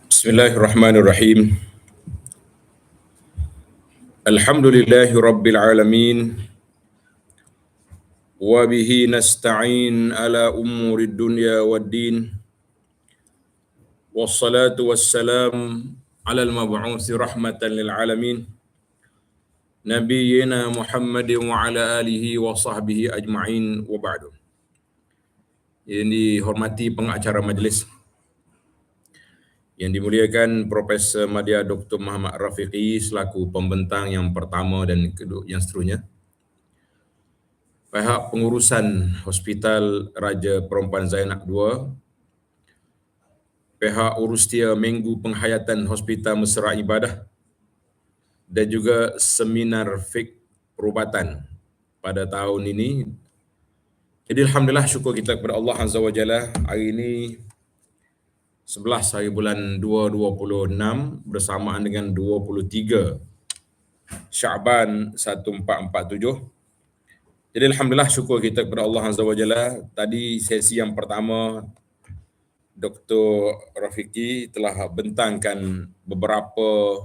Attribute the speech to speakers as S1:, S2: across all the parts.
S1: Bismillahirrahmanirrahim. Alhamdulillahi rabbil alamin. Wa bihi nasta'in ala umuri dunya waddin. Wassalatu wassalam ala al-mab'uthi rahmatan lil alamin. Nabiyyina Muhammadin wa ala alihi wa sahbihi ajma'in wa ba'du. Yang dihormati pengacara majlis, yang dimuliakan Profesor Madya Dr. Muhammad Rafiqi selaku pembentang yang pertama dan kedua yang seterusnya. Pihak pengurusan Hospital Raja Perempuan Zainab II, pihak urustia Minggu Penghayatan Hospital Mesra Ibadah dan juga seminar fik perubatan pada tahun ini. Jadi alhamdulillah, syukur kita kepada Allah Azza wa Jalla, hari ini 11 hari bulan 2 26 bersamaan dengan 23 Syaban 1447. Jadi alhamdulillah, syukur kita kepada Allah Azza wa Jalla. Tadi sesi yang pertama Dr. Rafiqi telah bentangkan beberapa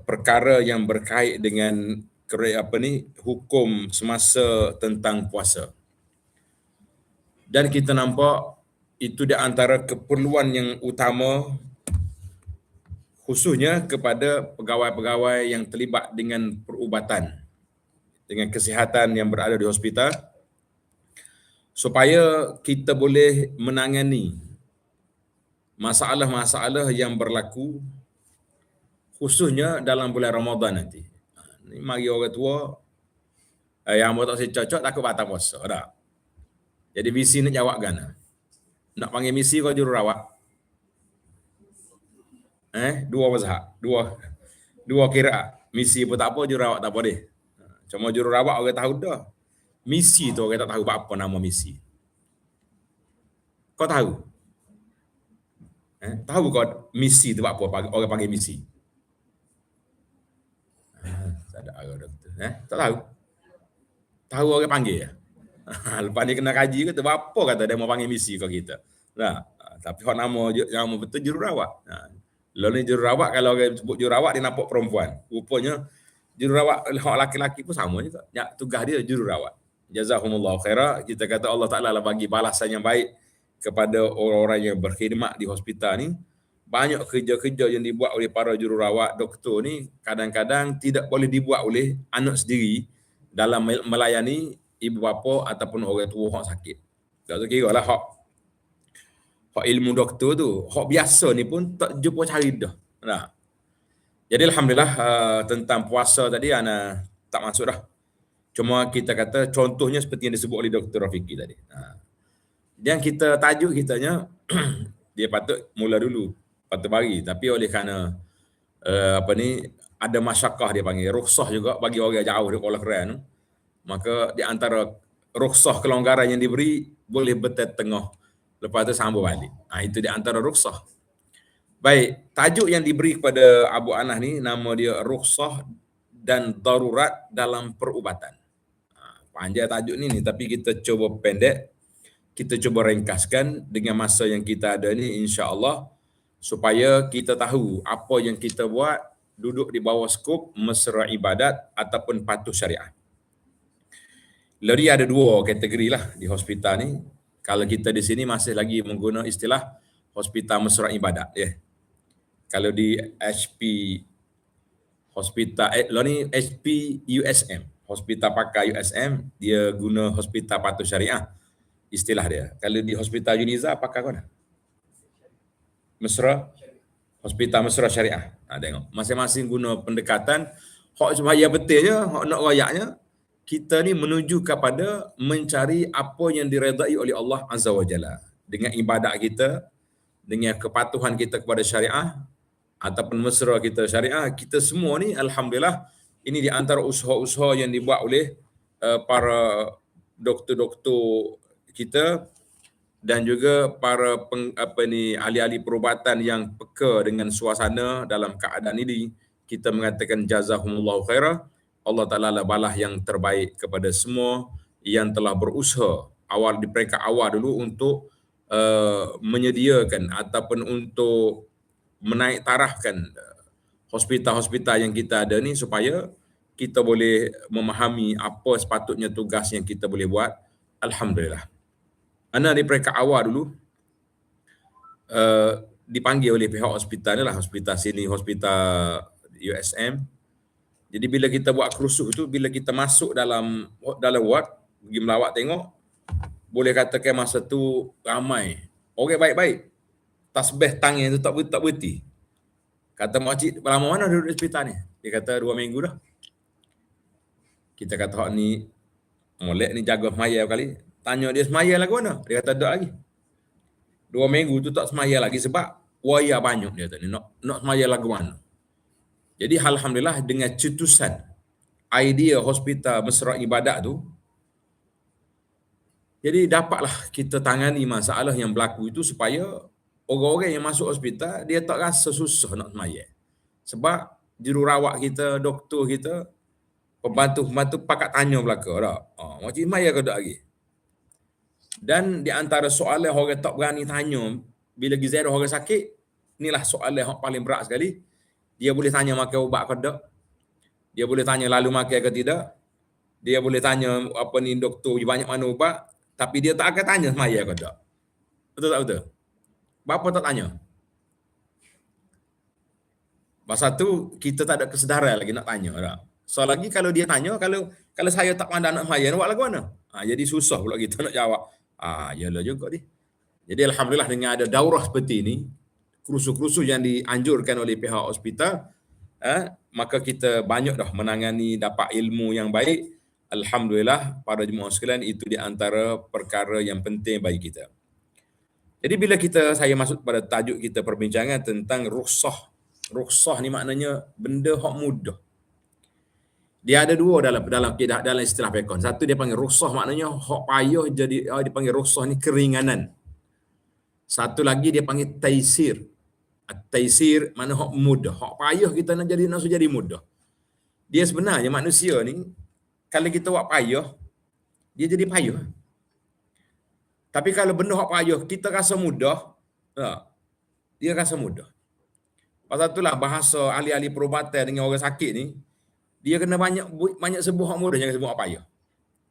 S1: perkara yang berkait dengan hukum semasa tentang puasa. Dan kita nampak itu di antara keperluan yang utama, khususnya kepada pegawai-pegawai yang terlibat dengan perubatan, dengan kesihatan yang berada di hospital, supaya kita boleh menangani masalah-masalah yang berlaku khususnya dalam bulan Ramadan nanti. Ni mari orang tua yang tak cocok takut batal puasa dah. Jadi misi nak jawab kan. Nak panggil misi kau jururawat. Dua mazhab, dua kira. Misi pun tak apa, jururawat tak apa deh. Cuma jururawat orang tahu dah. Misi tu orang tak tahu apa nama misi. Kau tahu? Tahu kau misi tu apa orang panggil misi? Tak ada orang doktor. Tak tahu. Tahu orang panggil ya. Lepas ni kena kaji kata apa kata dia mau panggil misi kau kita. Nah, tapi hak nama betul jururawat. Lalu ni jururawat, kalau orang sebut jururawat dia nampak perempuan. Rupanya jururawat hak laki-laki pun sama juga. Ya, tugas dia jururawat. Jazakumullahu khaira. Kita kata Allah Taala lah bagi balasan yang baik kepada orang-orang yang berkhidmat di hospital ni. Banyak kerja-kerja yang dibuat oleh para jururawat, doktor ni kadang-kadang tidak boleh dibuat oleh anak sendiri dalam melayani ibu bapa ataupun orang tua hak sakit. Tak kira lah hak ilmu doktor tu, hak biasa ni pun tak jumpa cari dah. Nah. Jadi alhamdulillah, tentang puasa tadi ana tak masuk dah. Cuma kita kata contohnya seperti yang disebut oleh Dr. Rafiqi tadi. Dan kita tajuk kitanya dia patut mula dulu, patut bagi, tapi oleh kerana ada masyakkah dia panggil, rukhsah juga bagi orang jauh di Kuala Keran tu. Maka di antara rukhsah kelonggaran yang diberi boleh bertengah, lepas tu sambung balik. Itu di antara rukhsah. Baik, tajuk yang diberi kepada Abu Anas ni nama dia rukhsah dan darurat dalam perubatan. Panjang tajuk ni tapi kita cuba pendek, kita cuba ringkaskan dengan masa yang kita ada ni, insya-Allah, supaya kita tahu apa yang kita buat duduk di bawah skop mesra ibadat ataupun patuh syariat. Jadi ada dua kategori lah di hospital ni. Kalau kita di sini masih lagi menggunakan istilah hospital mesra ibadat, ya. Kalau di HP hospital ni HP USM, hospital pakar USM, dia guna hospital patuh syariah istilah dia. Kalau di hospital Uniza pakar mana? Mesra, hospital mesra syariah. Tengok, masing-masing guna pendekatan. Hak supaya betulnya, hak nak rayaknya, kita ni menuju kepada mencari apa yang diredai oleh Allah Azza wa Jalla. Dengan ibadat kita, dengan kepatuhan kita kepada syariah, ataupun mesra kita syariah, kita semua ni alhamdulillah, ini di antara usaha-usaha yang dibuat oleh para doktor-doktor kita dan juga para ahli-ahli perubatan yang peka dengan suasana dalam keadaan ini. Kita mengatakan jazakumullahu khairah. Allah Ta'ala lah balas yang terbaik kepada semua yang telah berusaha di peringkat awal dulu untuk menyediakan ataupun untuk menaik tarafkan hospital-hospital yang kita ada ni supaya kita boleh memahami apa sepatutnya tugas yang kita boleh buat. Alhamdulillah. Ana di peringkat awal dulu dipanggil oleh pihak hospital ni lah, hospital sini, hospital USM. Jadi bila kita buat kerusuh tu, bila kita masuk dalam ward, pergi melawat tengok, boleh katakan masa tu ramai orang baik-baik. Tasbih tangan tu tak berhenti. Kata makcik, lama mana duduk di hospital ni? Dia kata 2 minggu dah. Kita kata hak ni molek ni jaga semaya kali. Tanya dia semaya lagu mana? Dia kata tak lagi. 2 minggu tu tak semaya lagi sebab waya banyak dia kata ni. Nak semaya lagu mana? Jadi alhamdulillah dengan cetusan idea hospital mesra ibadat tu, jadi dapatlah kita tangani masalah yang berlaku itu supaya orang-orang yang masuk hospital dia tak rasa susah nak semaya. Sebab jururawat kita, doktor kita, pembantu-pembantu pakat tanya belaka dah. Macam semaya ke tak lagi? Dan di antara soalan orang tak berani tanya bila gizero orang sakit, inilah soalan yang paling berat sekali. Dia boleh tanya makan ubat ke tak? Dia boleh tanya lalu makan ke tidak? Dia boleh tanya apa ni doktor banyak mana ubat, tapi dia tak akan tanya semaya ke tak. Betul tak betul? Bapa tak tanya. Pasal tu kita tak ada kesedaran lagi nak tanya tak. So lagi kalau dia tanya, kalau saya tak pandang nak semaya, nak buat lagu mana? Jadi susah pula kita nak jawab. Yalah juga ni. Jadi alhamdulillah dengan ada daurah seperti ini, kerusuh-kerusuh yang dianjurkan oleh pihak hospital, maka kita banyak dah menangani, dapat ilmu yang baik. Alhamdulillah para jemaah sekalian, itu di antara perkara yang penting bagi kita. Jadi bila saya masuk pada tajuk kita perbincangan tentang rukhsah. Rukhsah ni maknanya benda hak mudah. Dia ada dua dalam istilah fiqh. Satu dia panggil rukhsah, maknanya hak payah jadi dipanggil rukhsah ni keringanan. Satu lagi dia panggil taisir. Taisir mana hak mudah. Hak payah kita nak jadi mudah. Dia sebenarnya manusia ni kalau kita buat payah, dia jadi payah. Tapi kalau benda hak payah kita rasa mudah, dia rasa mudah. Pasal itulah bahasa ahli-ahli perubatan dengan orang sakit ni, dia kena banyak sebut hak mudah, jangan sebut hak payah.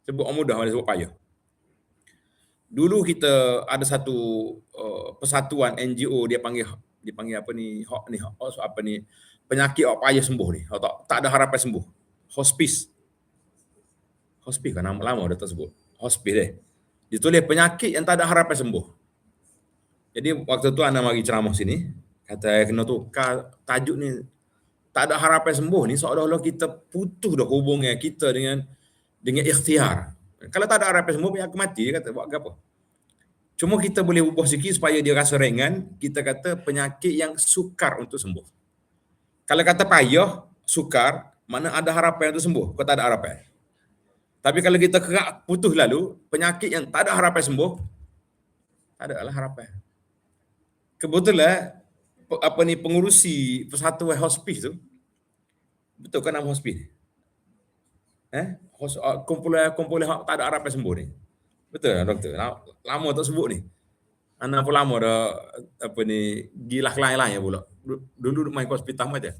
S1: Sebut hak mudah, sebut payah. Dulu kita ada satu persatuan NGO, dia panggil apa ni, penyakit hak payah sembuh ni. Tak ada harapan sembuh. Hospice kan nama lama dah tersebut. Hospice dia. Ditulis penyakit yang tak ada harapan sembuh. Jadi waktu tu ana mari ceramah sini, kata kena tukar tajuk ni, tak ada harapan sembuh ni seolah-olah kita putus dah hubungan kita dengan ikhtiar. Kalau tak ada harapan sembuh, aku mati, dia kata buat apa? Cuma kita boleh ubah sikit supaya dia rasa ringan, kita kata penyakit yang sukar untuk sembuh. Kalau kata payah, sukar, mana ada harapan untuk sembuh, kau tak ada harapan. Tapi kalau kita kerak putus lalu, penyakit yang tak ada harapan sembuh, tak ada lah harapan. Kebetulan pengurusi persatuan hospice tu, betul kan nama hospice? Kumpulan tak ada harapan sembuh ni. Betul lah doktor. Lama tak sebut ni. Anak pun lama dah gilah lain-lain pula. Dulu main ke hospital aja.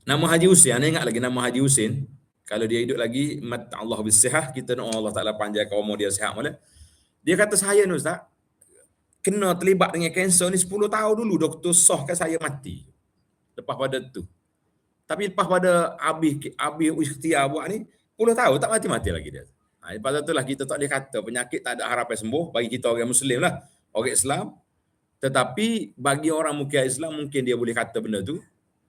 S1: Nama Haji Husin, anda ingat lagi nama Haji Husin? Kalau dia hidup lagi, mat Allah bisihah, kita doa Allah Taala panjangkan umur dia sihat malah. Dia kata saya ni ustaz, kena terlibat dengan kanser ni 10 tahun dulu doktor sahkan saya mati. Lepas pada tu. Tapi lepas pada habis ikhtiar buat ni 10 tahun tak mati-mati lagi dia. Lepas itulah kita tak boleh kata penyakit tak ada harapan sembuh bagi kita orang Muslim lah, orang Islam. Tetapi bagi orang mungkin Islam mungkin dia boleh kata benda tu.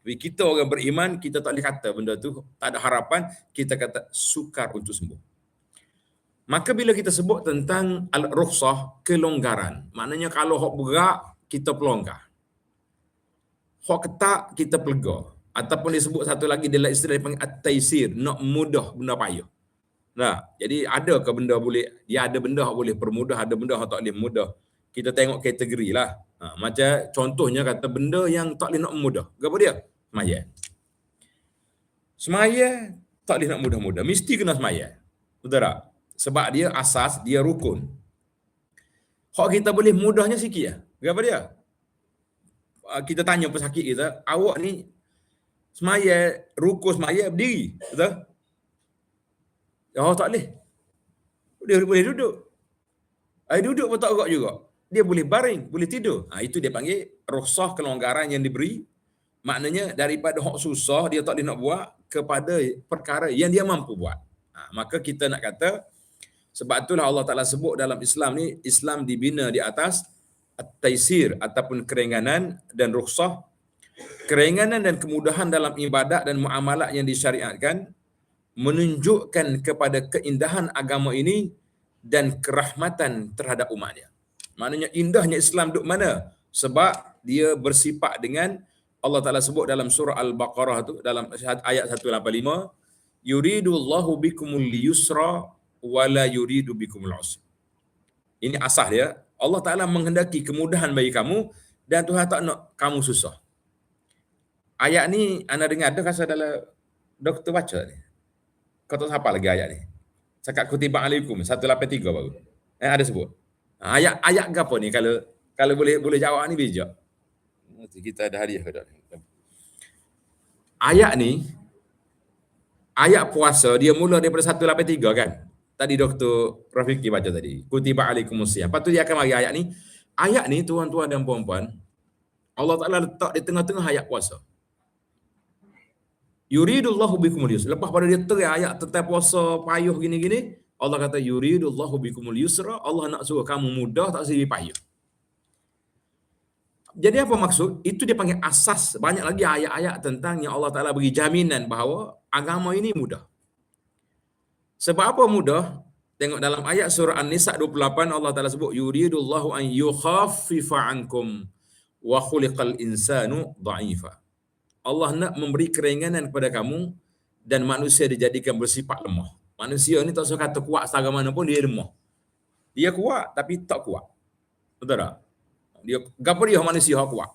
S1: Tapi kita orang beriman, kita tak boleh kata benda tu tak ada harapan, kita kata sukar untuk sembuh. Maka bila kita sebut tentang al-rukhsah, kelonggaran, maknanya kalau hak berat kita pelonggar. Hak ketat kita pelega. Ataupun disebut satu lagi dalam istilah dipanggil at-taisir, nak mudah benda payah. Jadi ada ke benda boleh, dia ada benda yang boleh permudah, ada benda yang tak boleh mudah. Kita tengok kategori lah. Macam contohnya kata benda yang tak boleh nak mudah. Apa dia? Semaya. Semaya tak boleh nak mudah-mudah. Mesti kena semaya. Betul tak? Sebab dia asas, dia rukun. Hak kita boleh mudahnya sikit lah. Apa dia? kita tanya pesakit kita, awak ni semaya, ruku semaya berdiri, betul? Oh tak boleh. Dia boleh duduk. Duduk pun tak gerak juga. Dia boleh baring, boleh tidur. Itu dia panggil rukhsah kelonggaran yang diberi. Maknanya daripada hak susah dia tak boleh nak buat kepada perkara yang dia mampu buat. Maka kita nak kata, sebab itulah Allah Ta'ala sebut dalam Islam ni, Islam dibina di atas at-taisir ataupun keringanan dan rukhsah. Keringanan dan kemudahan dalam ibadat dan muamalat yang disyariatkan menunjukkan kepada keindahan agama ini dan kerahmatan terhadap umatnya. Maknanya indahnya Islam duk mana? Sebab dia bersifat dengan Allah Ta'ala sebut dalam surah Al-Baqarah tu, dalam ayat 185, yuridullahu bikumul yusra wala yuridu bikumul usra. Ini asas dia. Allah Ta'ala menghendaki kemudahan bagi kamu dan Tuhan tak nak kamu susah. Ayat ni anda dengar ada rasa dalam doktor baca ni. Kau tak hafal lagi ayat ni. Cakap kutiba alaikum 183 baru. Ada sebut. Ayat ke apa ni kalau boleh jawab ni bijak. Kita ada hadiah ke tak? Ayat ni ayat puasa dia mula daripada 183 kan? Tadi Dr. Rafiqi baca tadi. Kutiba alaikumusiyam. Lepas tu dia akan mari ayat ni. Ayat ni tuan-tuan dan puan-puan, Allah Ta'ala letak di tengah-tengah ayat puasa. Yuridullahu bikumul yusra. Lepas pada dia terang ayat tentang puasa payuh gini-gini, Allah kata yuridullahu bikumul yusra, Allah nak suruh kamu mudah tak usah payuh. Jadi apa maksud? Itu dia panggil asas. Banyak lagi ayat-ayat tentang yang Allah Ta'ala beri jaminan bahawa agama ini mudah. Sebab apa mudah? Tengok dalam ayat surah An-Nisa 28 Allah Ta'ala sebut yuridullahu an yukhaffifa ankum wa khuliqal insanu dha'ifa. Allah nak memberi keringanan kepada kamu dan manusia dijadikan bersifat lemah. Manusia ni tak usah kata kuat setara mana pun dia lemah. Dia kuat tapi tak kuat. Betul tak? Dia gapo dia manusia kuat.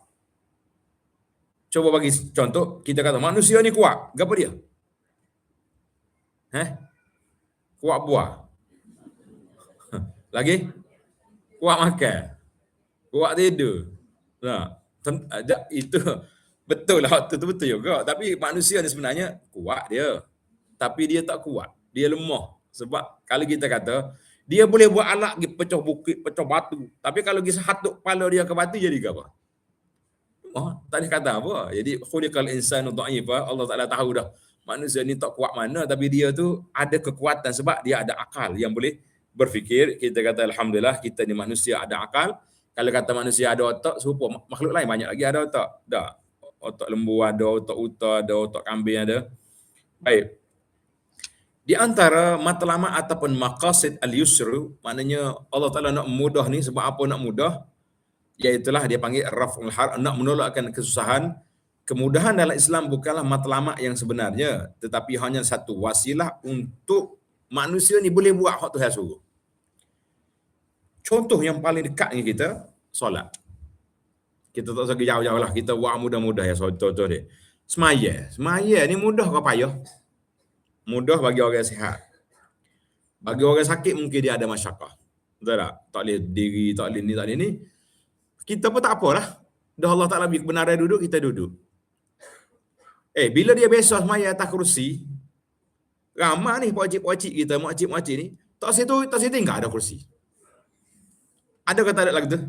S1: Coba bagi contoh, kita kata manusia ni kuat, gapo dia? Kuat buah. Lagi? Kuat makan. Kuat tidur. Nah, itu betul lah, itu betul juga. Tapi manusia ni sebenarnya kuat dia. Tapi dia tak kuat. Dia lemah. Sebab kalau kita kata, dia boleh buat alat pergi pecah bukit, pecah batu. Tapi kalau kita hatuk kepala dia ke batu, jadi apa? Tak ada kata apa. Jadi, khuliqal insanu dha'ifa, Allah Ta'ala tahu dah. Manusia ni tak kuat mana, tapi dia tu ada kekuatan sebab dia ada akal yang boleh berfikir. Kita kata, Alhamdulillah, kita ni manusia ada akal. Kalau kata manusia ada otak, serupa makhluk lain banyak lagi ada otak. Dah. Otak lembu ada, otak uta ada, otak kambing ada. Baik. Di antara matlamat ataupun maqasid al-yusru, maknanya Allah Ta'ala nak mudah ni, sebab apa nak mudah? Iaitulah dia panggil raf'ul haraj, nak menolakkan kesusahan. Kemudahan dalam Islam bukanlah matlamat yang sebenarnya, tetapi hanya satu wasilah untuk manusia ni boleh buat hak Tuhan suruh. Contoh yang paling dekat dengan kita, solat. Kita tak usah jauh-jauh lah, kita buat mudah-mudah ya, contoh dia. Semaya ni mudah ke payah? Mudah bagi orang sihat. Bagi orang sakit mungkin dia ada masyarakat. Betul tak? Tak boleh diri, tak boleh ni, tak boleh ni. Kita pun tak apalah. Dah Allah Ta'ala beri kebenaran duduk, kita duduk. Bila dia biasa semaya atas kerusi, ramai ni pakcik-pakcik kita, makcik-makcik ni, tak situ tinggal ada kerusi. Ada kata ada lagi tu?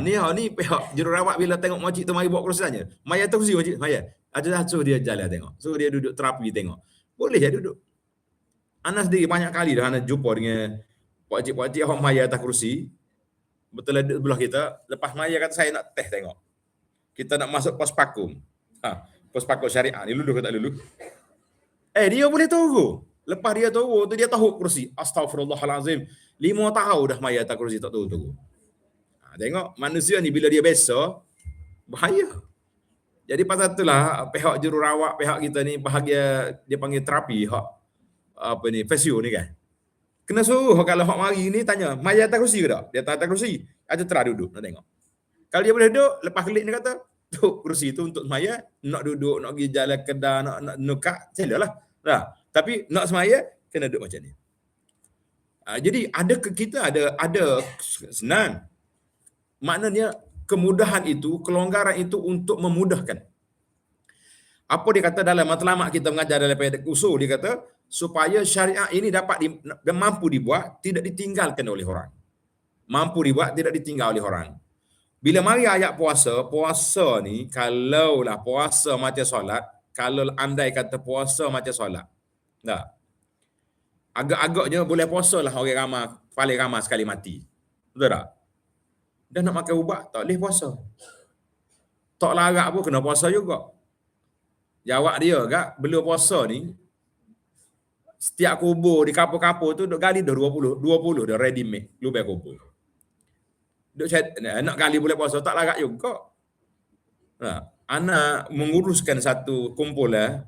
S1: Ni pihak jururawat bila tengok makcik tu mari bawa kerusi tanya. Maya atas kerusi makcik, maya. Ada dah suruh dia jalan tengok. Suruh dia duduk terapi tengok. Boleh je duduk. Ana sendiri banyak kali dah ana jumpa dengan pakcik-pakcik yang maya atas kerusi. Betul ada belah kita, lepas maya kata saya nak teh tengok. Kita nak masuk pos pakum. Pos pakum syariah ni lulu ke tak lulu? Dia boleh tunggu. Lepas dia tunggu tu dia tahu kerusi. Astaghfirullahalazim. 5 tahun dah maya atas kerusi tak tunggu. Tengok manusia ni bila dia biasa bahaya. Jadi pasal itulah pihak jururawat pihak kita ni bahagia dia panggil terapi hak apa ni fasio ni kan. Kena suruh kalau hak mari ni tanya, maya atas kerusi ke tak? Dia atas kerusi, ada terah duduk nak tengok. Kalau dia boleh duduk, lepas kelik ni kata, tu kerusi tu untuk semaya, nak duduk, nak pergi jalan kedai, nak nukak, silalah. Nah, tapi nak semaya kena duduk macam ni. Jadi kita ada senang. Maknanya kemudahan itu, kelonggaran itu untuk memudahkan. Apa dia kata dalam matlamat kita mengajar dalam usul, dia kata supaya syariat ini dapat mampu dibuat, tidak ditinggalkan oleh orang. Mampu dibuat, tidak ditinggal oleh orang. Bila mari ayat puasa, puasa ni kalaulah puasa macam solat, kalau andai kata puasa macam solat. Tak. Agak-agaknya boleh puasa lah orang ramai, paling ramai sekali mati. Betul tak? Dah nak makan ubat, tak boleh puasa. Tak larat pun kena puasa juga. Jawab dia kak, bila puasa ni, setiap kubur di kapur-kapur tu duk gali dah 20 dah ready made, lubang kubur. Duk nak gali boleh puasa, tak larat juga. Nah, anak menguruskan satu kumpulan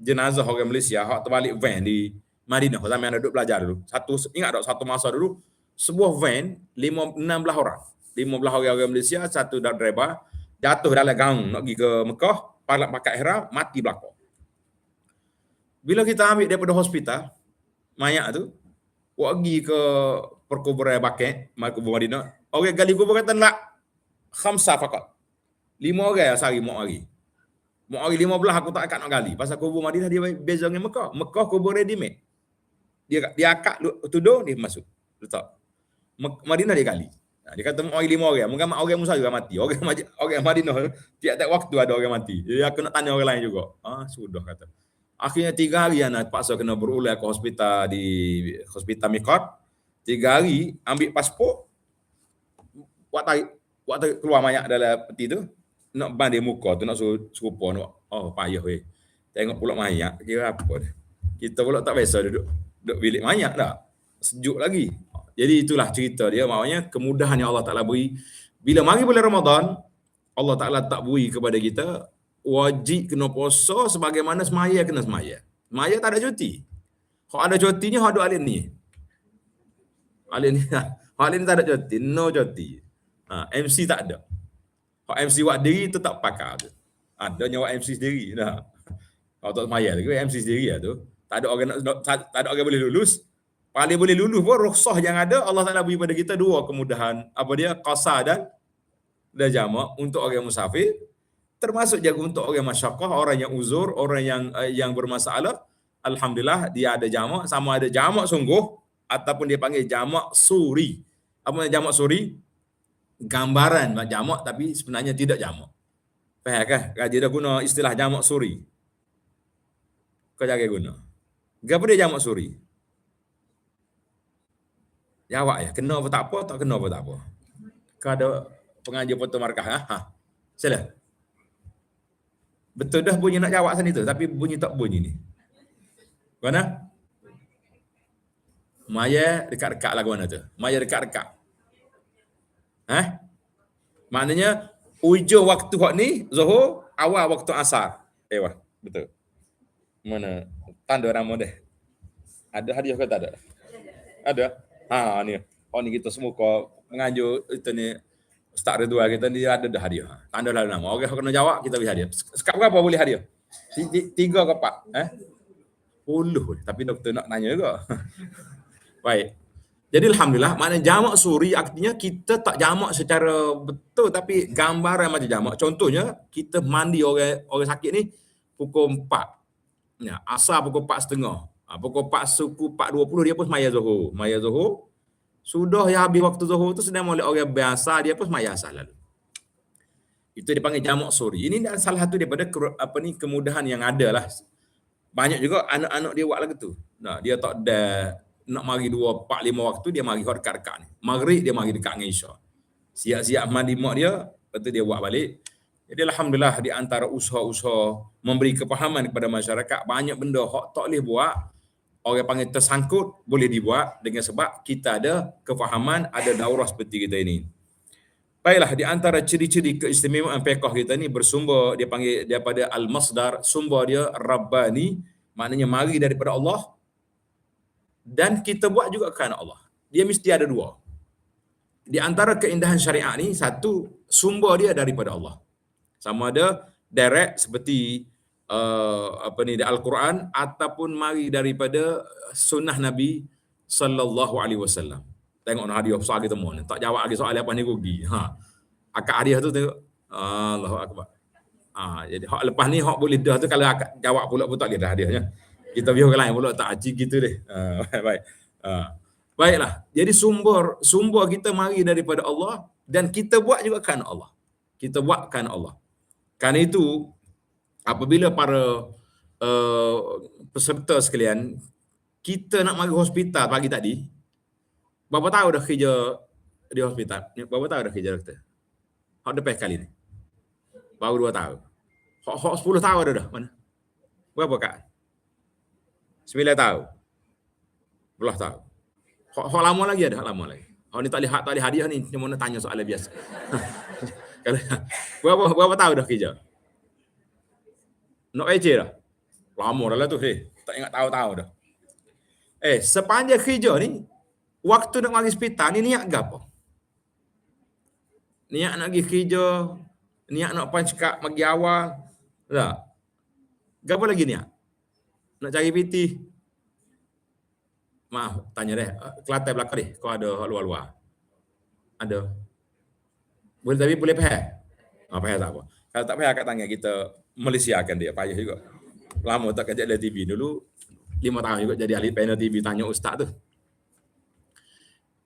S1: jenazah orang Malaysia, hak terbalik van di Madinah, zaman anak duduk belajar dulu. Ingat tak satu masa dulu, sebuah van 16 orang. 15 orang Malaysia, satu driver, jatuh dalam gang nak pergi ke Mekah, palak pakai ihram, mati belakang. Bila kita ambil daripada hospital, mayat tu, pergi ke perkuburan Bakit, kubur Madinah, orang gali kubur kata nak khamsa fakat. 5 orang sehari mau hari. Mau hari 15 aku tak akan nak gali. Pasal kubur Madinah dia beza dengan Mekah. Mekah kubur ready made. Dia akak tudung dia masuk. Letak. Madinah dia gali. Dia kata mau hari 5 orang. Mungkin orang Musa juga mati. Orang Madinah tiap-tiap waktu ada orang mati. Dia aku nak tanya orang lain juga. Sudah kata. Akhirnya 3 hari anak paksa kena berulang ke hospital di hospital Mikot. 3 hari ambil pasport. Buat tarik keluar mayat dalam peti tu. Nak banding muka tu, nak serupa nak. Oh, payah weh. Tengok pula mayat, kira apa dah. Kita pula tak biasa duduk bilik mayat dah. Sejuk lagi. Jadi itulah cerita dia, maknanya kemudahan yang Allah Ta'ala beri. Bila mari bulan Ramadan, Allah Ta'ala tak beri kepada kita, wajib kena puasa sebagaimana semaya kena semaya. Semaya tak ada cuti. Kalau ada cutinya, kalau ada alin ni. Alin ni tak ada cuti, no cuti. MC tak ada. Kalau MC buat diri tu tak pakar tu. Ada nyawa MC sendiri dah. Kalau tak semaya tu, MC sendiri lah tu. Tak ada orang boleh lulus. Paling boleh lulus pun rukhsah yang ada Allah Taala beri pada kita 2 kemudahan. Apa dia? Qasar dan jamak untuk orang musafir, termasuk juga untuk orang masyaqqah, orang yang uzur, orang yang bermasalah. Alhamdulillah dia ada jamak, sama ada jamak sungguh ataupun dia panggil jamak suri. Apa jamak suri? Gambaran jamak tapi sebenarnya tidak jamak. Faham kan? Dia dah guna istilah jamak suri. Kau jangan guna. Kenapa dia jamak suri? Jawab ya, kena apa tak apa, tak kena apa tak apa. Kau ada pengajar foto markah. Sila. Betul dah bunyi nak jawab sana tu, tapi bunyi tak bunyi ni. Mana? Maya dekat-dekat lagu mana tu? Maya dekat-dekat. Maknanya ujung waktu hak ni Zuhur, awal waktu Asar. Wah, betul. Mana tanda nama dia? Ada hadiah ke tak ada? Ada. Ni. Oh ni kita semua kau mengajuk itu ni Ustaz Ridwan kita ni ada dah hadiah. Tanda dalam nama. Orang kena jawab kita beri hadiah. Sekat berapa boleh hadiah? 3 ke 4? 10. Tapi doktor nak tanya juga. Baik. Jadi alhamdulillah, maknanya jamak suri artinya kita tak jamak secara betul tapi gambaran macam jamak. Contohnya kita mandi orang sakit ni pukul 4. Ya, asar pukul 4.30. Pukul 4 suku 4.20 dia pun semaya Zuhur. Semaya Zuhur. Sudah ya habis waktu Zuhur tu sedang oleh orang biasa dia pun semaya asar lalu. Itu dipanggil jamak suri. Ini salah satu daripada kemudahan yang ada lah. Banyak juga anak-anak dia buat lagu tu. Nah, dia tak ada nak mari 2, 4, 5 waktu, dia mari dekat-dekat ni. Maghrib dia mari dekat dengan Isya. Siap-siap mandi mak dia, lepas tu dia buat balik. Jadi alhamdulillah di antara usaha-usaha memberi kepahaman kepada masyarakat, banyak benda hak tak boleh buat, orang panggil tersangkut, boleh dibuat dengan sebab kita ada kefahaman, ada daurah seperti kita ini. Baiklah, di antara ciri-ciri keistimewaan fiqh kita ni bersumber, dia panggil daripada al-masdar, sumber dia Rabbani, maknanya mari daripada Allah, dan kita buat juga kerana Allah. Dia mesti ada 2. Di antara keindahan syariat ni, satu, sumber dia daripada Allah. Sama ada direct seperti Al-Quran ataupun mari daripada sunnah Nabi sallallahu alaihi wasallam. Tengok hadiah soal kita semua ni. Tak jawab lagi soal apa ni rugi. Akak hadiah tu tengok. Allahu akbar. Jadi hak lepas ni hak boleh dah tu kalau akak jawab pula pun tak boleh dah hadiahnya. Kita biar orang lain pula tak aci gitu deh. Baik. Baiklah. Jadi sumber kita mari daripada Allah dan kita buat juga kan Allah. Kita buat kan Allah. Karena itu apabila para uh, peserta sekalian kita nak mari hospital pagi tadi, berapa tahun dah kerja di hospital? Berapa tahun dah kerja doktor? Hak depan kali ni. Baru 2 tahun. Hak 10 tahun dah. Mana? Berapa kak? 9 tahun. 10 tahun. Hak lama lagi ada, hak lama lagi. Hak ni tak boleh hadiah ni, cuma nak tanya soalan biasa. Kalau berapa tahun dah kerja? Nak kerja dah? Lama dah lah tu. Tak ingat tahu-tahu dah. Sepanjang kerja ni, waktu nak pergi hospital ni niat gapo? Niat nak pergi kerja, niat nak pancakap pagi awal. Tak. Gapo lagi niat? Nak cari PT. Maaf, tanya deh. Kelantan belakang deh. Kau ada luar-luar? Ada. Boleh tapi boleh payah? Payah tak apa. Kalau tak payah kat tangan kita Malaysiakan dia. Payah juga. Lama tak kerja di TV dulu. 5 tahun juga jadi ahli panel TV tanya ustaz tu.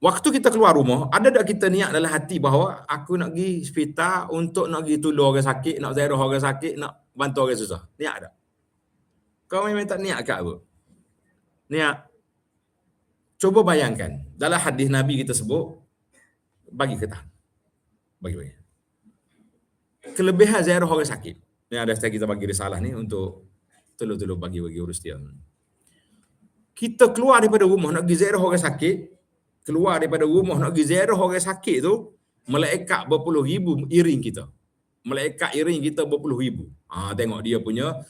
S1: Waktu kita keluar rumah, ada tak kita niat dalam hati bahawa aku nak pergi hospital untuk nak pergi tolong orang sakit, nak ziarah orang sakit, nak bantu orang susah? Niat tak? Kau memang tak niat ke apa? Niat. Cuba bayangkan, dalam hadis Nabi kita sebut, bagi kita. Bagi. Kelebihan ziarah orang sakit. Yang ada kita bagi risalah ni untuk tolong-tolong bagi urus dia. Kita keluar daripada rumah nak pergi ziarah orang sakit, keluar daripada rumah nak pergi ziarah orang sakit tu, malaikat berpuluh ribu iring kita. Malaikat iring kita berpuluh ribu. Tengok dia punya,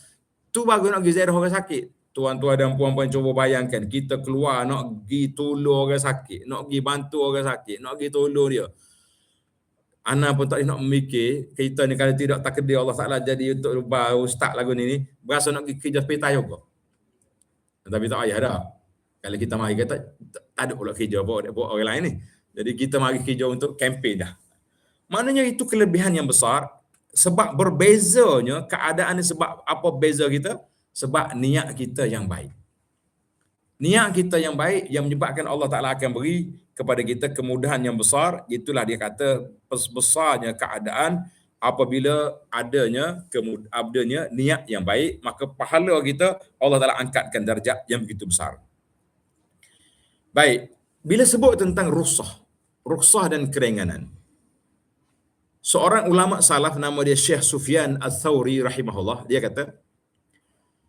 S1: tu baru nak pergi ziarah orang sakit. Tuan-tuan dan puan-puan cuba bayangkan, kita keluar nak pergi tolong orang sakit, nak pergi bantu orang sakit, nak pergi tolong dia. Ana pun tak boleh nak memikir, kita ni kalau tidak takdir Allah Ta'ala jadi untuk ustaz lagu ni, berasa nak pergi kerja hospital juga. Tapi tak payah dah. Kalau kita mari kata, tak ada pula kerja buat orang lain ni. Jadi kita mari kerja untuk kempen dah. Maknanya itu kelebihan yang besar. Sebab berbezanya keadaan ni, sebab apa beza kita? Sebab niat kita yang baik. Niat kita yang baik yang menyebabkan Allah Ta'ala akan beri kepada kita kemudahan yang besar. Itulah dia kata besarnya keadaan apabila adanya niat yang baik, maka pahala kita Allah Ta'ala angkatkan darjat yang begitu besar. Baik, bila sebut tentang rukhsah dan keringanan, seorang ulama salaf nama dia Syekh Sufyan Ats-Tsauri rahimahullah, dia kata,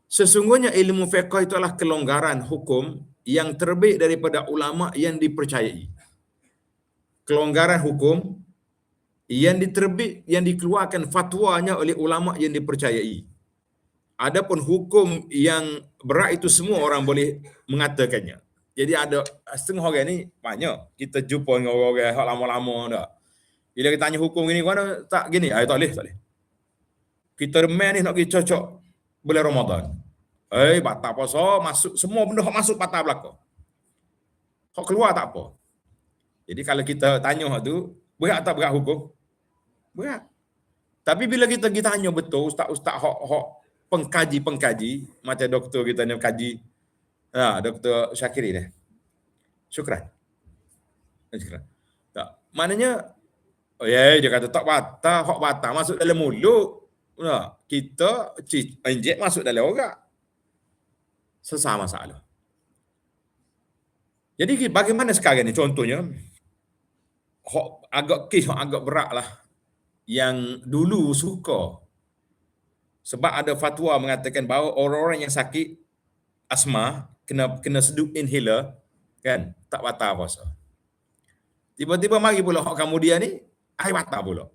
S1: sesungguhnya ilmu fiqh itu adalah kelonggaran hukum yang terbit daripada ulama yang dipercayai. Kelonggaran hukum yang dikeluarkan fatwanya oleh ulama yang dipercayai. Adapun hukum yang berat itu semua orang boleh mengatakannya. Jadi ada setengah orang ni banyak kita jumpa dengan orang-orang hak lama-lama dah. Bila kita tanya hukum gini, mana tak gini? Tak boleh. Kita remeh ni nak pergi cocok bulan Ramadan. Batal puasa, masuk semua benda hak masuk batal belaka. Hak keluar tak apa. Jadi kalau kita tanya hak tu, berat tak berat hukum? Berat. Tapi bila kita tanya betul ustaz-ustaz hak pengkaji macam doktor kita ni kaji, Dr. Syakiri ni. Syukran. Tak. Maknanya dia kata tak batal, hak batal masuk dalam mulut. Kita injek masuk dalam orang. Sesama masalah. Jadi bagaimana sekarang ni contohnya agak berat lah yang dulu suka sebab ada fatwa mengatakan bahawa orang-orang yang sakit asma kena seduh inhaler kan tak batal puasa. Tiba-tiba mari pula hak kemudian ni batal pula.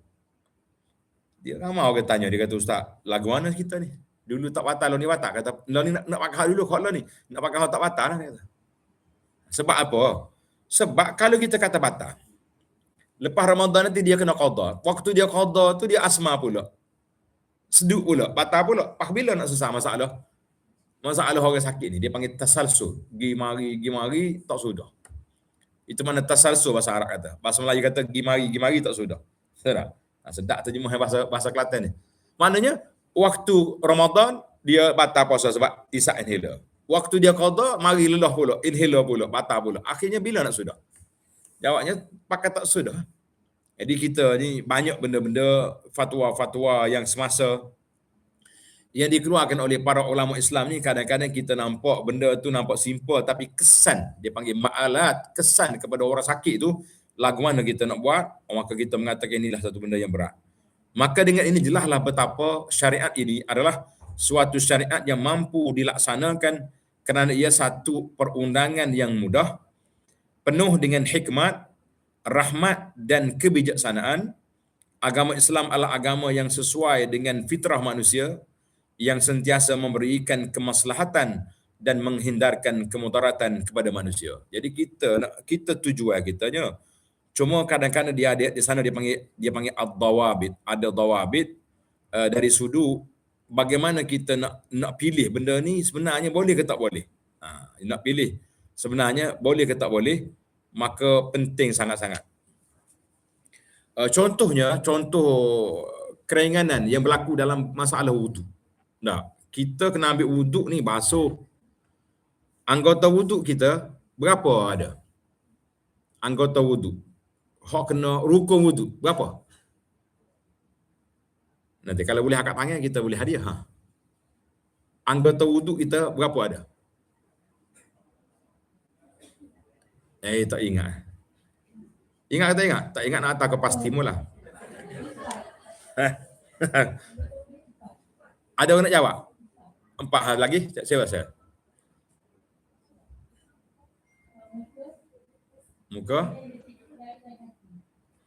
S1: Dia ramai orang tanya, dia kata ustaz, lagu mana kita ni? Dulu tak batal, ni batal. Kata lo ni nak pakai dulu hak lo ni. Nak pakai hak tak batal lah kata. Sebab apa? Sebab kalau kita kata batal, lepas Ramadan nanti dia kena qada. Waktu dia qada tu dia asma pula. Seduk pula, batal pula. Bila nak susah masalah? Masalah orang sakit ni dia panggil tasalsul. Gi mari tak sudah. Itu mana tasalsul bahasa Arab kata. Bahasa Melayu kata gi mari tak sudah. Sedap. Sedap terjemah bahasa bahasa Kelantan ni. Maknanya waktu Ramadan dia batal puasa sebab isyak inhaler. Waktu dia qada mari lelah pula, inhaler pula, batal pula. Akhirnya bila nak sudah? Jawabnya pakai tak sudah. Jadi kita ni banyak benda-benda fatwa-fatwa yang semasa yang dikeluarkan oleh para ulama Islam ni, kadang-kadang kita nampak benda tu nampak simple tapi kesan, dia panggil ma'alat, kesan kepada orang sakit tu, lagu mana kita nak buat, maka kita mengatakan inilah satu benda yang berat. Maka dengan ini jelaslah betapa syariat ini adalah suatu syariat yang mampu dilaksanakan kerana ia satu perundangan yang mudah, penuh dengan hikmat, rahmat dan kebijaksanaan. Agama Islam adalah agama yang sesuai dengan fitrah manusia, yang sentiasa memberikan kemaslahatan dan menghindarkan kemudaratan kepada manusia. Jadi kita tujuan kitanya, cuma kadang-kadang dia ada di sana dia panggil ad-dawabit. Ada dawabit dari sudut bagaimana kita nak pilih benda ni sebenarnya boleh ke tak boleh. Nak pilih sebenarnya boleh ke tak boleh, maka penting sangat-sangat. Contohnya, contoh keringanan yang berlaku dalam masalah wudu. Nah, kita kena ambil wuduk ni basuh. Anggota wuduk kita berapa ada? Anggota wuduk. Hak kena rukun wuduk berapa? Nanti kalau boleh angkat tangan kita boleh hadiah. Anggota wuduk kita berapa ada? Tak ingat. Ingat ke tak ingat? Tak ingat nak hantar ke pasti mula. Ada orang nak jawab? 4 hal lagi? Saya rasa.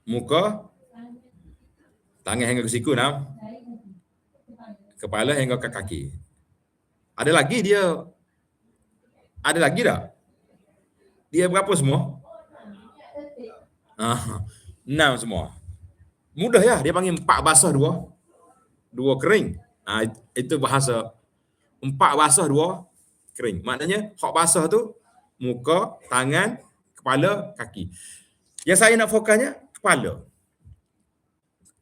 S1: Muka, tangan hingga ke siku, kepala hingga ke kaki. Ada lagi dia? Ada lagi tak? Dia berapa semua? 6 semua. Mudah ya, dia panggil 4 basah 2 kering. Itu bahasa 4 basah 2 kering. Maknanya hak basah tu muka, tangan, kepala, kaki. Yang saya nak fokusnya kepala.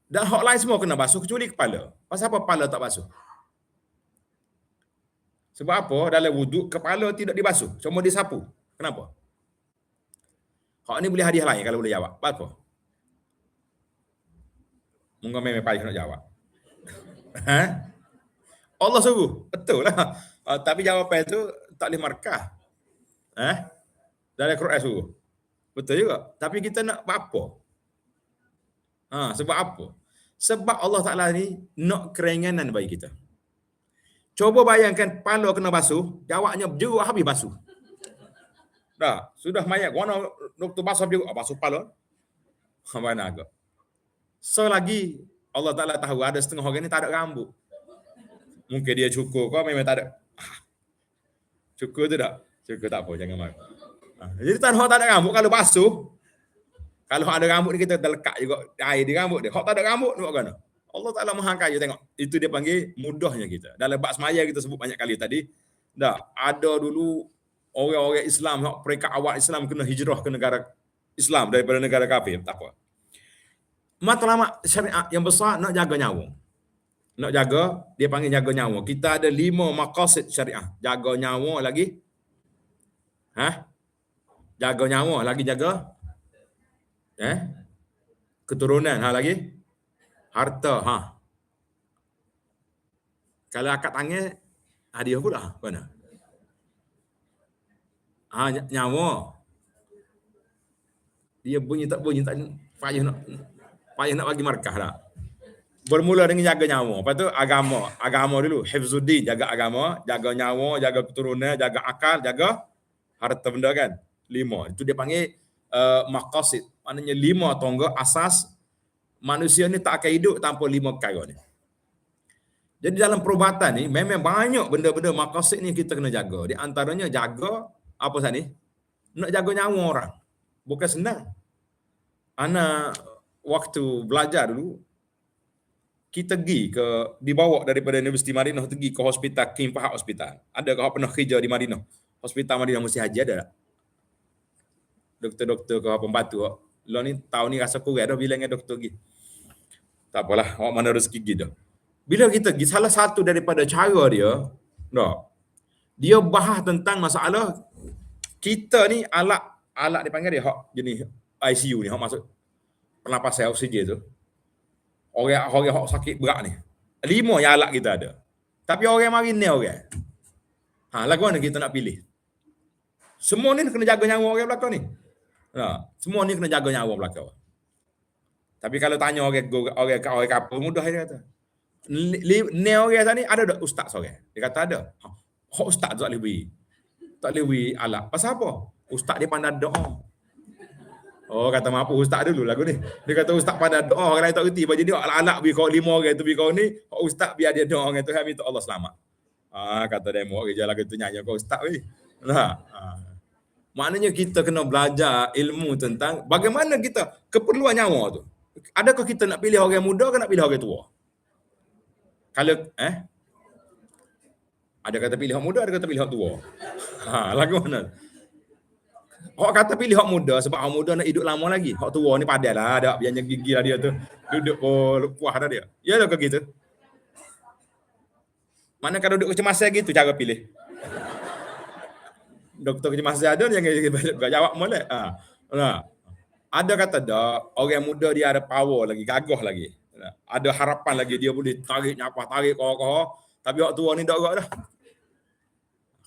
S1: Dan hak lain semua kena basuh kecuali kepala. Pasal apa kepala tak basuh? Sebab apa? Dalam wuduk kepala tidak dibasuh, cuma disapu. Kenapa? Hak ni boleh hadiah lain kalau boleh jawab. Apa? Mungkin memang payah nak jawab. Allah suruh. Betul lah. Tapi jawapan tu tak boleh markah. Dalam Quran suruh. Betul juga. Tapi kita nak apa? Sebab apa? Sebab Allah Ta'ala ni nak keringanan bagi kita. Cuba bayangkan kepala kena basuh, jawabnya jeruk habis basuh. Dah, sudah mayat. Guna doktor basuh jeruk, basuh kepala. Mana agak. So lagi, Allah Ta'ala tahu ada setengah orang ni tak ada rambut. Mungkin dia cukur kau memang tak ada. Cukur tu tak? Cukur tak apa, jangan marah. Jadi tak ada rambut kalau basuh. Kalau ada rambut ni kita terlekat juga air di rambut dia. Hak tak ada rambut ni buat mana? Allah Ta'ala Maha Kaya, tengok. Itu dia panggil mudahnya kita. Dalam bab semaya kita sebut banyak kali tadi. Dah, ada dulu orang-orang Islam, peringkat awal Islam kena hijrah ke negara Islam daripada negara kafir. Tak apa. Matlamat syariat yang besar nak jaga nyawa. Nak jaga, dia panggil jaga nyawa. Kita ada 5 maqasid syariah. Jaga nyawa lagi. Jaga nyawa lagi jaga keturunan lagi harta kalau akad tangan hadiah pula mana nyawa dia bunyi tak payah nak bagi markah dah. Bermula dengan jaga nyawa, lepas tu agama dulu, hifzuddin, jaga agama, jaga nyawa, jaga keturunan, jaga akal, jaga harta benda kan. 5 itu dia panggil maqasid. Maknanya 5 tonggak asas manusia ni tak akan hidup tanpa 5 perkara ni. Jadi dalam perubatan ni memang banyak benda-benda maqasid ni kita kena jaga. Di antaranya jaga apa sat ni? Nak jaga nyawa orang. Bukan senang. Ana waktu belajar dulu kita dibawa daripada Universiti Madinah pergi ke hospital King Fahd Hospital. Ada kau pernah kerja di Madinah? Hospital Madinah Musi Haji ada tak? Doktor-doktor ke pembantu. Lo ni tahun ni rasa kurang dah bila dengan doktor pergi. Tak apalah, awak mana rezeki gitu. Bila kita pergi, salah satu daripada cara dia, tak, dia bahas tentang masalah kita ni alat dipanggil dia hak jenis ICU ni, hak masuk pernafasan oksigen tu. Orang hak sakit berat ni. 5 yang alat kita ada. Tapi orang mari ni orang. Lagu mana kita nak pilih? Semua ni kena jaga nyawa orang belakang ni. Semua ni kena jaga nyawa belakang. Tapi kalau tanya orang kapal mudah dia kata. Ni orang tadi ada tak ustaz seorang? Dia kata ada. Hak ustaz tak boleh beri. Tak boleh beri alat. Pasal apa? Ustaz dia pandai doa. Oh, kata mampu ustaz dulu lagu ni. Dia kata ustaz pandai doa, orang lain tak reti. Bagi dia alat beri kau 5 orang tu beri kau ni, ustaz biar dia doa dengan Tuhan minta Allah selamat. Kata demo kerja lagu tu nyanyi kau ustaz weh. Maknanya kita kena belajar ilmu tentang bagaimana kita keperluan nyawa tu. Adakah kita nak pilih orang muda ke nak pilih orang tua? Kalau ada kata pilih orang muda, ada kata pilih orang tua. Lagu mana? Hak kata pilih hak muda sebab hak muda nak hidup lama lagi. Hak tua ni padai lah, ada biarnya gigi lah dia tu. Duduk puas dah dia. Ya lah ke gitu. Mana kalau duduk kecemasan gitu cara pilih. Doktor kecemasan ada jangan jawab molek. Ada kata dah orang muda dia ada power lagi, gagah lagi. Ada harapan lagi dia boleh tarik nyapa, tarik kau. Tapi hak tua ni dak gerak dah.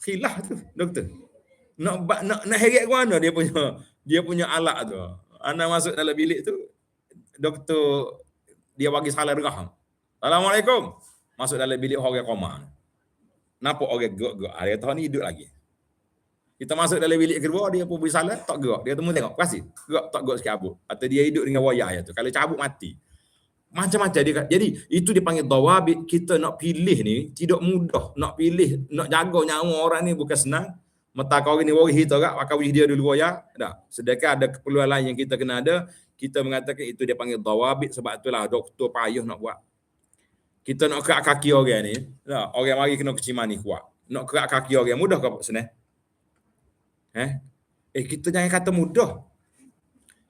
S1: Khilaf tu doktor. Nak heret ke mana dia punya alat tu. Anak masuk dalam bilik tu, doktor dia bagi salam derah. Assalamualaikum. Masuk dalam bilik orang koma. Nampak orang gerak-gerak. Dia tahu ni hidup lagi. Kita masuk dalam bilik kedua, dia pun beri salam, tak gerak. Dia temu tengok, kasih. Gerak, tak gerak sikit abut. Atau dia hidup dengan wayah tu. Kalau cabut, mati. Macam-macam dia. Jadi, itu dipanggil dawabit. Kita nak pilih ni, tidak mudah. Nak pilih, nak jaga nyawa orang ni bukan senang. Mata kau ni waris kita tak, maka waris dia dulu wayah. Tak. Sedangkan ada keperluan lain yang kita kena ada, kita mengatakan itu dia panggil dawabit. Sebab itulah doktor payah nak buat. Kita nak kerak kaki orang ni, orang mari kena keciman ni kuat. Nak kerak kaki orang mudah ke senang? Kita jangan kata mudah.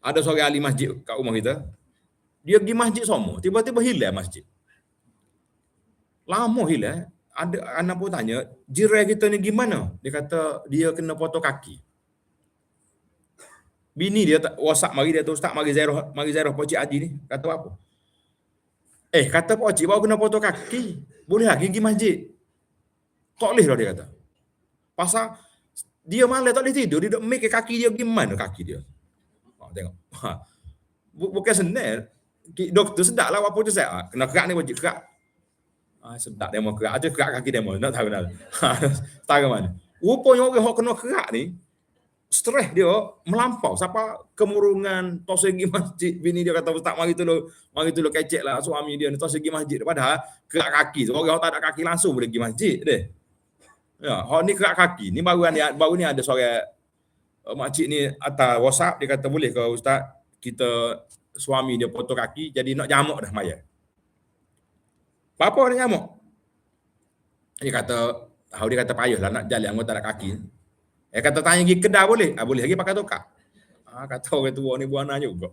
S1: Ada seorang ahli masjid kat rumah kita. Dia pergi masjid semua, tiba-tiba hilang masjid. Lama hilang. Ada anak pun tanya, jiran kita ni gimana? Dia kata dia kena potong kaki. Bini dia WhatsApp mari dia tu ustaz mari Zairah Pak Cik Haji ni. Kata apa? Kata Pak Cik baru kena potong kaki. Boleh lagi pergi masjid. Tak boleh lah dia kata. Pasal dia malam tak boleh tidur, dia duk make kaki dia gimana kaki dia. Tengok. Bukan senang. Doktor sedap lah apa tu saya. Kena kerak ni wajib kerak. Sedap demo kerak. Ada kerak kaki demo. Nak tahu dah. Tahu mana. Rupanya orang yang kena kerak ni, stres dia melampau. Siapa kemurungan, tos segi masjid. Bini dia kata, ustaz mari tu kecek lah suami dia ni, tos segi masjid. Padahal kerak kaki. So, orang tak ada kaki langsung boleh pergi masjid deh. Ya, hak ni kerak kaki. Ni baru ni ada seorang makcik ni atas WhatsApp dia kata boleh ke ustaz kita suami dia potong kaki jadi nak jamuk dah maya. Apa dia jamuk? Dia kata payahlah nak jalan orang tak ada kaki. Dia kata tanya pergi kedai boleh? Boleh lagi pakai tokak. Kata orang tua ni buana juga.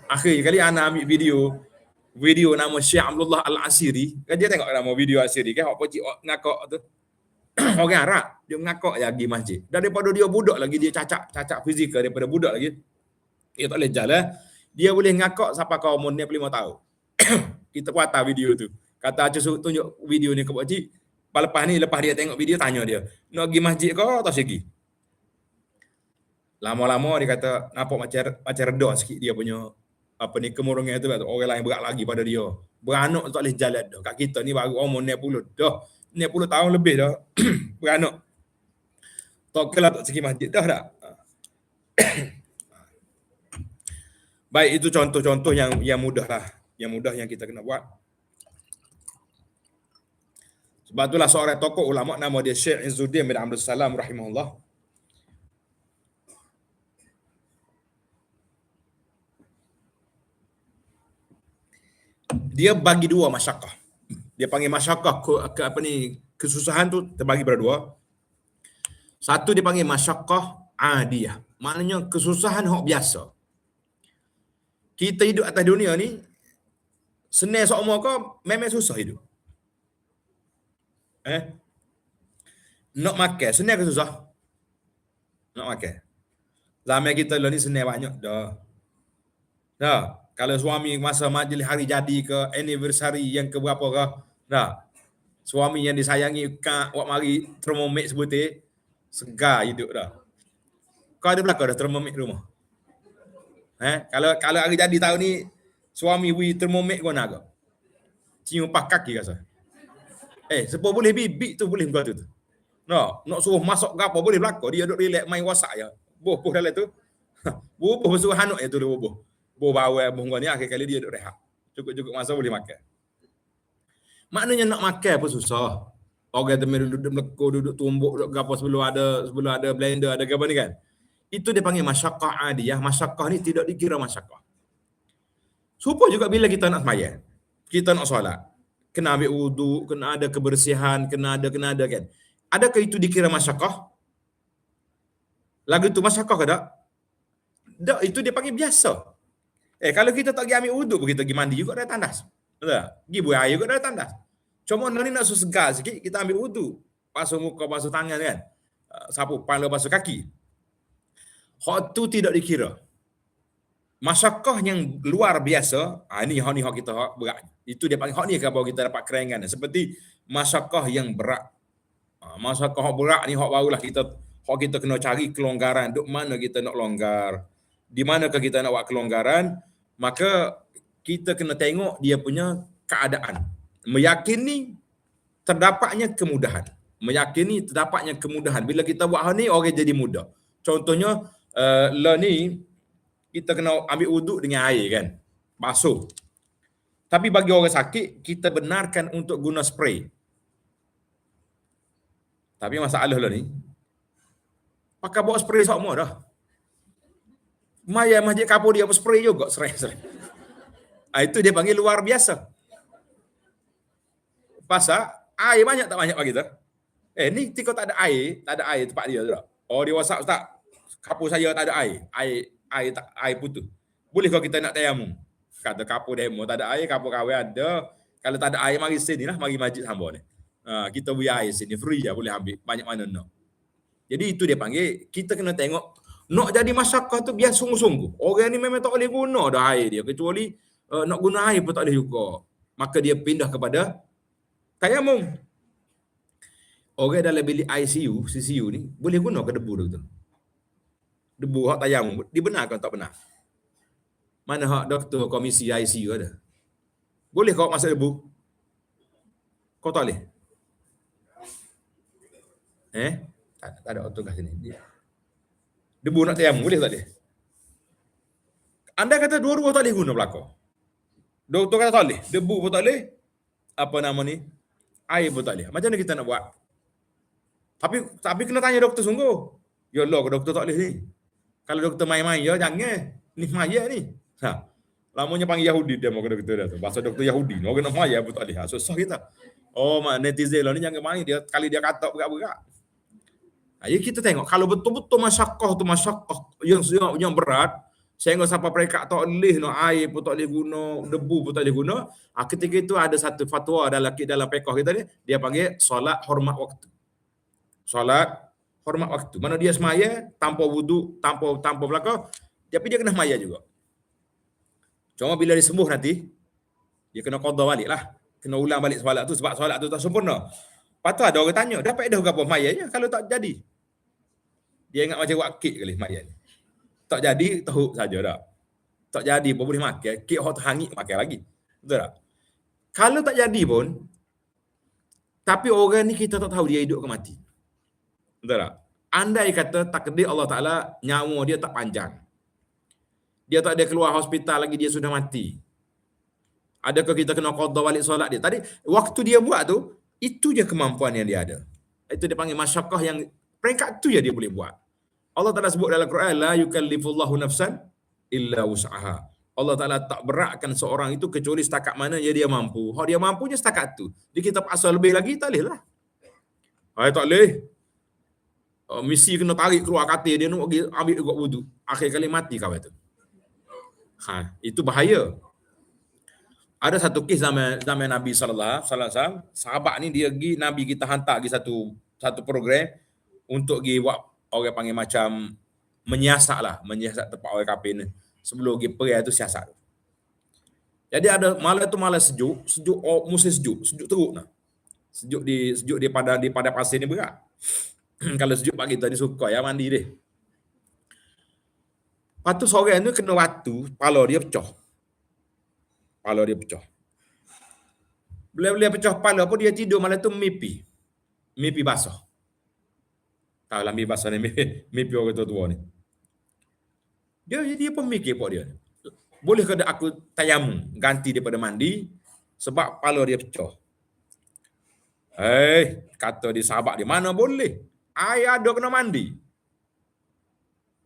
S1: Akhir kali ana ambil video nama Syekh Abdullah Al-Asiri. Kan dia tengok nama video Asiri kan hak pocik ngakak tu. Orang Arab dia mengakak lagi masjid. Daripada dia budak lagi dia cacat fizikal daripada budak lagi. Dia tak boleh jalan. Dia boleh ngakak sampai kau umur 25 tahun. Kita pun atas video tu. Kata Aceh tunjuk video ni ke Pak Cik. Lepas dia tengok video tanya dia, nak pergi masjid kau atau segi? Lama-lama dia kata nampak macam reda sikit dia punya kemurungan tu. Orang lain berat lagi pada dia. Beranak tak boleh jalan dah. Kat kita ni baru umur 60 dah. 60 tahun lebih dah beranak. Tak kira tak segi masjid dah tak? Baik, itu contoh-contoh yang mudah lah. Yang mudah yang kita kena buat. Sebab itulah seorang tokoh ulama nama dia Syekh Izzuddin bin Abdul Salam rahimahullah. Dia bagi dua masyakah. Dia panggil masyakah kesusahan tu terbagi pada dua. Satu dia panggil masyakah adiyah. Maknanya kesusahan hak biasa. Kita hidup atas dunia ni Senang sokmo kau memang susah hidup. Nak makan senang ke susah? Nak makan. Zaman kita lah ni senang banyak dah. Dah. Kalau suami masa majlis hari jadi ke anniversary yang ke berapa ke, dah. Suami yang disayangi kak wak mari termomik sebutir, segar hidup dah. Kau ada belakang dah termomik rumah? Kalau hari jadi tahun ni suami wi termomik kau nak ke? Cium pak kaki rasa. Siapa boleh bibik tu boleh kau tu. Nak suruh masuk ke apa boleh belakang. Dia duduk relax main WhatsApp je. Boh dalam tu. Boh suruh hanuk je tu dia boh. Boh bawel boh ni akhir kali dia duduk rehat. Cukup-cukup masa boleh makan. Maknanya nak makan pun susah. Orang temen duduk melekor, duduk tumbuk, duduk gapo sebelum ada blender, ada gapo ni kan. Itu dia panggil masyaqqah adiyah. Masyaqqah ni tidak dikira masyaqqah. Supaya juga bila kita nak sembahyang, kita nak solat, kena ambil wudu, kena ada kebersihan, kena ada kan. Adakah itu dikira masyaqqah? Lagu tu masyaqqah ke tak? Tak, itu dia panggil biasa. Kalau kita tak pergi ambil wudu pun kita pergi mandi juga dah tandas. Tak? Pergi buang air juga dah tandas. Cuma ni nak segar sikit, kita ambil wudu. Basuh muka, basuh tangan kan. Sapu kepala, basuh kaki. Hak tu tidak dikira. Masyaqqah yang luar biasa, ni hak kita hak berat. Itu dia panggil hak ni kalau kita dapat kerengan. Seperti masyaqqah yang berat. Masyaqqah hak berat ni hak barulah kita kena cari kelonggaran. Duk mana kita nak longgar? Di manakah kita nak buat kelonggaran? Maka kita kena tengok dia punya keadaan. Meyakini terdapatnya kemudahan. Meyakini terdapatnya kemudahan. Bila kita buat hal ni, orang jadi mudah. Contohnya, lah ni, kita kena ambil wuduk dengan air kan. Basuh. Tapi bagi orang sakit, kita benarkan untuk guna spray. Tapi masalah lah ni, pakai bawa spray semua dah. Maya masjid kapur dia spray juga, serai-serai. Itu dia panggil luar biasa. Pasal air banyak tak banyak bagi kita. Ni tika tak ada air tempat dia tu tak. Dia WhatsApp tak. Kapur saya tak ada air. Air putus. Boleh kalau kita nak tayamum. Kata kapur demo tak ada air, kapur kawe ada. Kalau tak ada air mari sini lah, mari masjid hamba ni. Kita beri air sini free je boleh ambil. Banyak mana nak. Jadi itu dia panggil kita kena tengok nak jadi masyaqqah tu biar sungguh-sungguh. Orang ni memang tak boleh guna dah air dia kecuali nak guna air pun tak boleh juga. Maka dia pindah kepada tayamum. Orang dalam bilik ICU, CCU ni boleh guna ke debu tu? Debu hak tayamum dibenarkan tak benar? Mana hak doktor komisi ICU ada? Boleh kau masuk debu? Kau tak boleh? Tak ada tugas sini. Debu nak tayamum boleh tak boleh? Anda kata dua-dua tak boleh guna belakang. Doktor kata tak boleh. Debu pun tak boleh. Apa nama ni? Air pun tak boleh. Macam mana kita nak buat? Tapi kena tanya doktor sungguh. Ya Allah, doktor tak boleh ni. Kalau doktor main-main, ya jangan. Ni maya ni. Lamanya panggil Yahudi dia mau ke doktor dah tu. Bahasa doktor Yahudi. Orang nak maya pun tak boleh. Susah kita. Netizen lah ni jangan main. Kali dia kata berat-berat. Ya kita tengok. Kalau betul-betul masyaqqah tu masyaqqah yang berat, sehingga sampai mereka tak boleh no, air pun tak boleh guna, debu pun tak boleh guna. Ketika itu ada satu fatwa dalam fiqh kita ni, dia panggil solat hormat waktu. Solat hormat waktu. Mana dia semaya tanpa wudu, tanpa belakang, tapi dia kena semaya juga. Cuma bila dia sembuh nanti, dia kena qada balik lah. Kena ulang balik solat tu sebab solat tu tak sempurna. Patut ada orang tanya, dapat dah berapa mayanya kalau tak jadi? Dia ingat macam buat kek kali mayat ni. Tak jadi, tahu saja dah. Tak jadi pun boleh makan. Kek hot hangit makan lagi. Betul tak? Kalau tak jadi pun, tapi orang ni kita tak tahu dia hidup ke mati. Betul tak? Andai kata takdir Allah Ta'ala, nyawa dia tak panjang. Dia tak ada keluar hospital lagi, dia sudah mati. Adakah kita kena qada balik solat dia? Tadi, waktu dia buat tu, itu je kemampuan yang dia ada. Itu dia panggil masyaqqah yang peringkat tu je dia boleh buat. Allah Ta'ala sebut dalam Quran, la yukallifullahu nafsan illa wus'aha. Allah Ta'ala tak beratkan seorang itu kecuali setakat mana dia mampu. Kalau dia mampunya setakat tu. Dia kita paksa lebih lagi, tak boleh lah. Tak boleh. Misi kena tarik keluar katil, dia nak ambil juga wudu. Akhir kali mati kau itu. Itu bahaya. Ada satu kes zaman Nabi sallallahu alaihi wasallam, sahabat ni dia pergi, Nabi kita hantar pergi satu program untuk pergi buat orang panggil macam menyiasat tempat orang kafir ni. Sebelum pergi perang tu siasat. Jadi ada malam sejuk musim sejuk teruk nah. Sejuk di pada pasir ni berat. Kalau sejuk pagi kita ni suka ya mandi dia. Lepas tu seorang tu kena batu, kepala dia pecah. Kepala dia pecah. Bila pecah kepala pun dia tidur malam tu mimpi. Mimpi basah. Tahu lah mimpi basah ni, mimpi orang tua ni. Dia pun mikir pok dia. Boleh ke aku tayamum, ganti daripada mandi sebab kepala dia pecah. Kata dia sahabat dia, mana boleh? Air ada kena mandi.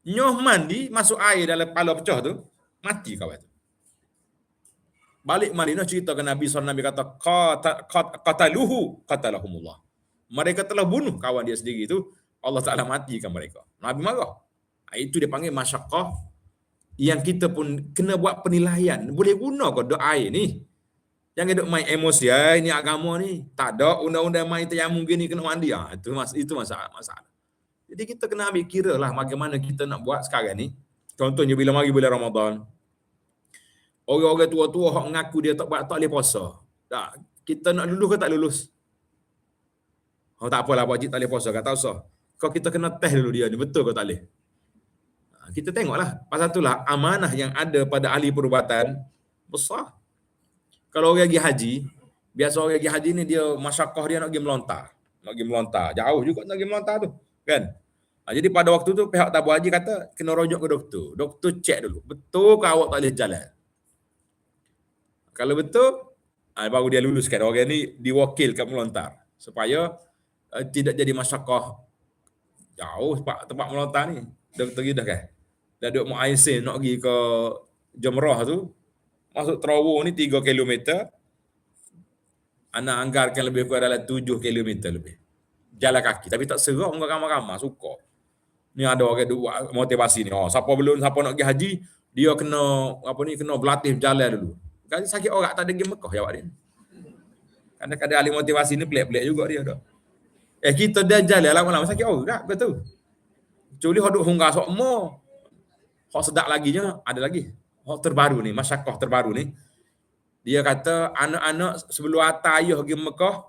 S1: Nyoh mandi, masuk air dalam kepala pecah tu, mati kawan tu. Balik Madinah cerita ke Nabi SAW, Nabi kata, qatalahumullah. Mereka telah bunuh kawan dia sendiri tu, Allah Ta'ala matikan mereka. Nabi marah. Itu dia panggil masyaqqah, yang kita pun kena buat penilaian. Boleh guna ke doa air ni? Jangan duk main emosi, ini agama ni. Tak ada undang-undang main tayamum gini kena mandi. Itu masalah. Jadi kita kena ambil kira lah bagaimana kita nak buat sekarang ni. Contohnya bila mari bulan Ramadan, orang-orang tua-tua hak mengaku dia tak boleh puasa. Tak, kita nak lulus ke tak lulus? Tak apalah wajib tak boleh puasa, kata usah. Kau kita kena test dulu dia ni, betul ke tak boleh? Kita tengoklah. Pasal itulah amanah yang ada pada ahli perubatan besar. Kalau orang pergi haji, biasa orang pergi haji ni dia masyaqqah dia nak pergi melontar. Jauh juga nak pergi melontar tu, kan? Jadi pada waktu tu pihak tabung haji kata kena rujuk ke doktor. Doktor cek dulu, betul ke awak tak boleh jalan? Kalau betul, baru dia luluskan orang ni diwakilkan melontar supaya tidak jadi masyaqqah jauh tempat melontar ni. Doktor kita kan. Dah duk mau Aisin nak pergi ke Jumrah tu, masuk Terawur ni 3 kilometer. Anak anggarkan lebih kurang dalam 7 kilometer lebih. Jalan kaki tapi tak serah, muka ramai-ramai suka. Ni ada orang buat motivasi ni. Siapa nak pergi haji, dia kena berlatih berjalan dulu. Kan sakit orang tak ada pergi Mekah jawab dia. Kadang-kadang ahli motivasi ni pelik-pelik juga dia dah. Kita dah jalan lama-lama sakit orang betul. Culi hodok hungga sokmo. Hak sedap laginya ada lagi. Hak terbaru ni, masyaqqah terbaru ni. Dia kata anak-anak sebelum hantar ayah pergi Mekah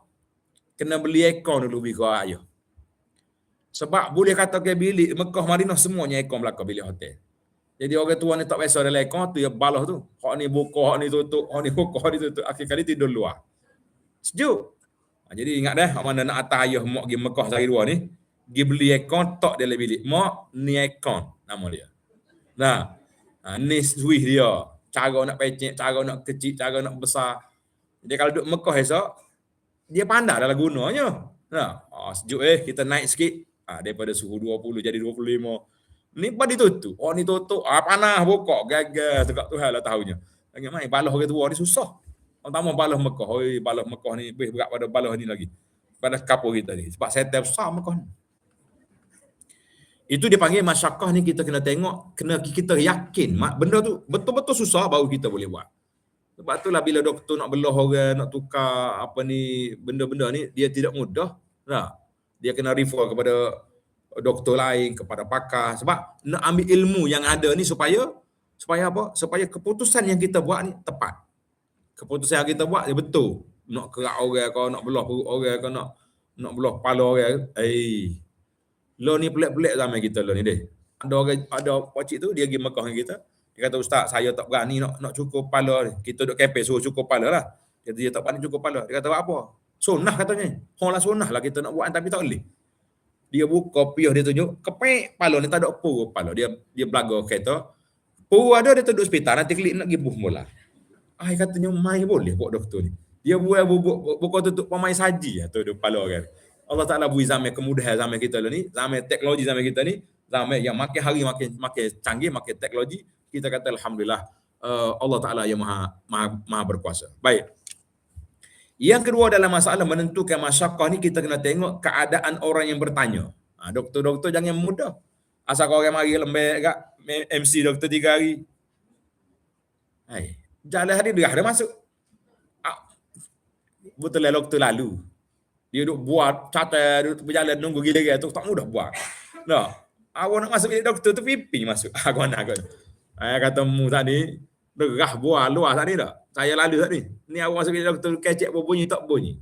S1: kena beli aircon dulu bagi ayah. Sebab boleh kata ke bilik Mekah Madinah semuanya aircon belakang bilik hotel. Jadi orang tua ni tak biasa dalam aircon tu ya balah tu. Hak ni buka, hak ni tutup, hak ni buka, hak ni tutup. Akhir kali tidur luar. Sejuk. Jadi ingat dah hak mana nak hantar ayah mak pergi Mekah sehari dua ni, pergi beli aircon tok dalam bilik. Mak ni aircon nama dia. Nah, ni switch dia. Cara nak pecek, cara nak kecil, cara nak besar. Jadi kalau duduk Mekah esok, dia pandai dalam gunanya. Nah, sejuk kita naik sikit. Daripada suhu 20 jadi 25. Ni pada tutup. Ni tutup. Panas bokok. Gagal. Tegak Tuhan lah tahunya. Lagi main balah orang tua ni susah. Pertama balah Mekah. Balah Mekah ni lebih berat pada balah ni lagi. Pada kapur kita ni. Sebab setel besar Mekah ni. Itu dipanggil masyaqqah ni kita kena tengok. Kena kita yakin. Benda tu betul-betul susah baru kita boleh buat. Sebab itulah bila doktor nak belah orang, nak tukar benda-benda ni, dia tidak mudah. Nah, dia kena refer kepada doktor lain, kepada pakar. Sebab nak ambil ilmu yang ada ni supaya apa? Supaya keputusan yang kita buat ni tepat. Keputusan yang kita buat dia betul. Nak kerak orang ke, nak belah perut orang ke, nak belah kepala orang. Lo ni pelik-pelik zaman kita lo ni deh. Ada pakcik tu dia pergi Mekah dengan kita. Dia kata ustaz saya tak berani nak cukur kepala ni. Kita duk kepek suruh cukur kepala lah. Dia tak berani cukur kepala. Dia kata apa? Sunnah katanya. Lah sunnah lah kita nak buat tapi tak boleh. Dia buka piah dia tunjuk kepek kepala ni tak ada puru kepala. Dia belaga kereta. Puru ada dia duduk hospital nanti klik nak gibuh mula. Katanya mai boleh buat doktor ni. Dia buat buka tutup pemain saji tu kepala kan. Allah Ta'ala beri zaman kemudahan zaman kita ni, zaman teknologi zaman kita ni, zaman yang makin hari makin canggih, makin teknologi, kita kata alhamdulillah Allah Ta'ala yang maha berkuasa. Baik. Yang kedua dalam masalah menentukan masyaqqah ni kita kena tengok keadaan orang yang bertanya. Doktor-doktor jangan mudah. Asal kau orang mari lembek kat MC doktor 3 hari. Jalan hari dia ada masuk. betul lah doktor lalu. Dia duk buat, catat, duk berjalan nunggu gila-gila tu, tak mudah buat. Nah, awak nak masuk jadi doktor tu pipi masuk. Aku nak aku. Saya kata mu tadi, derah buah luar tadi tak? Saya lalu tadi. Ni awak masuk jadi doktor, kecek bunyi tak bunyi.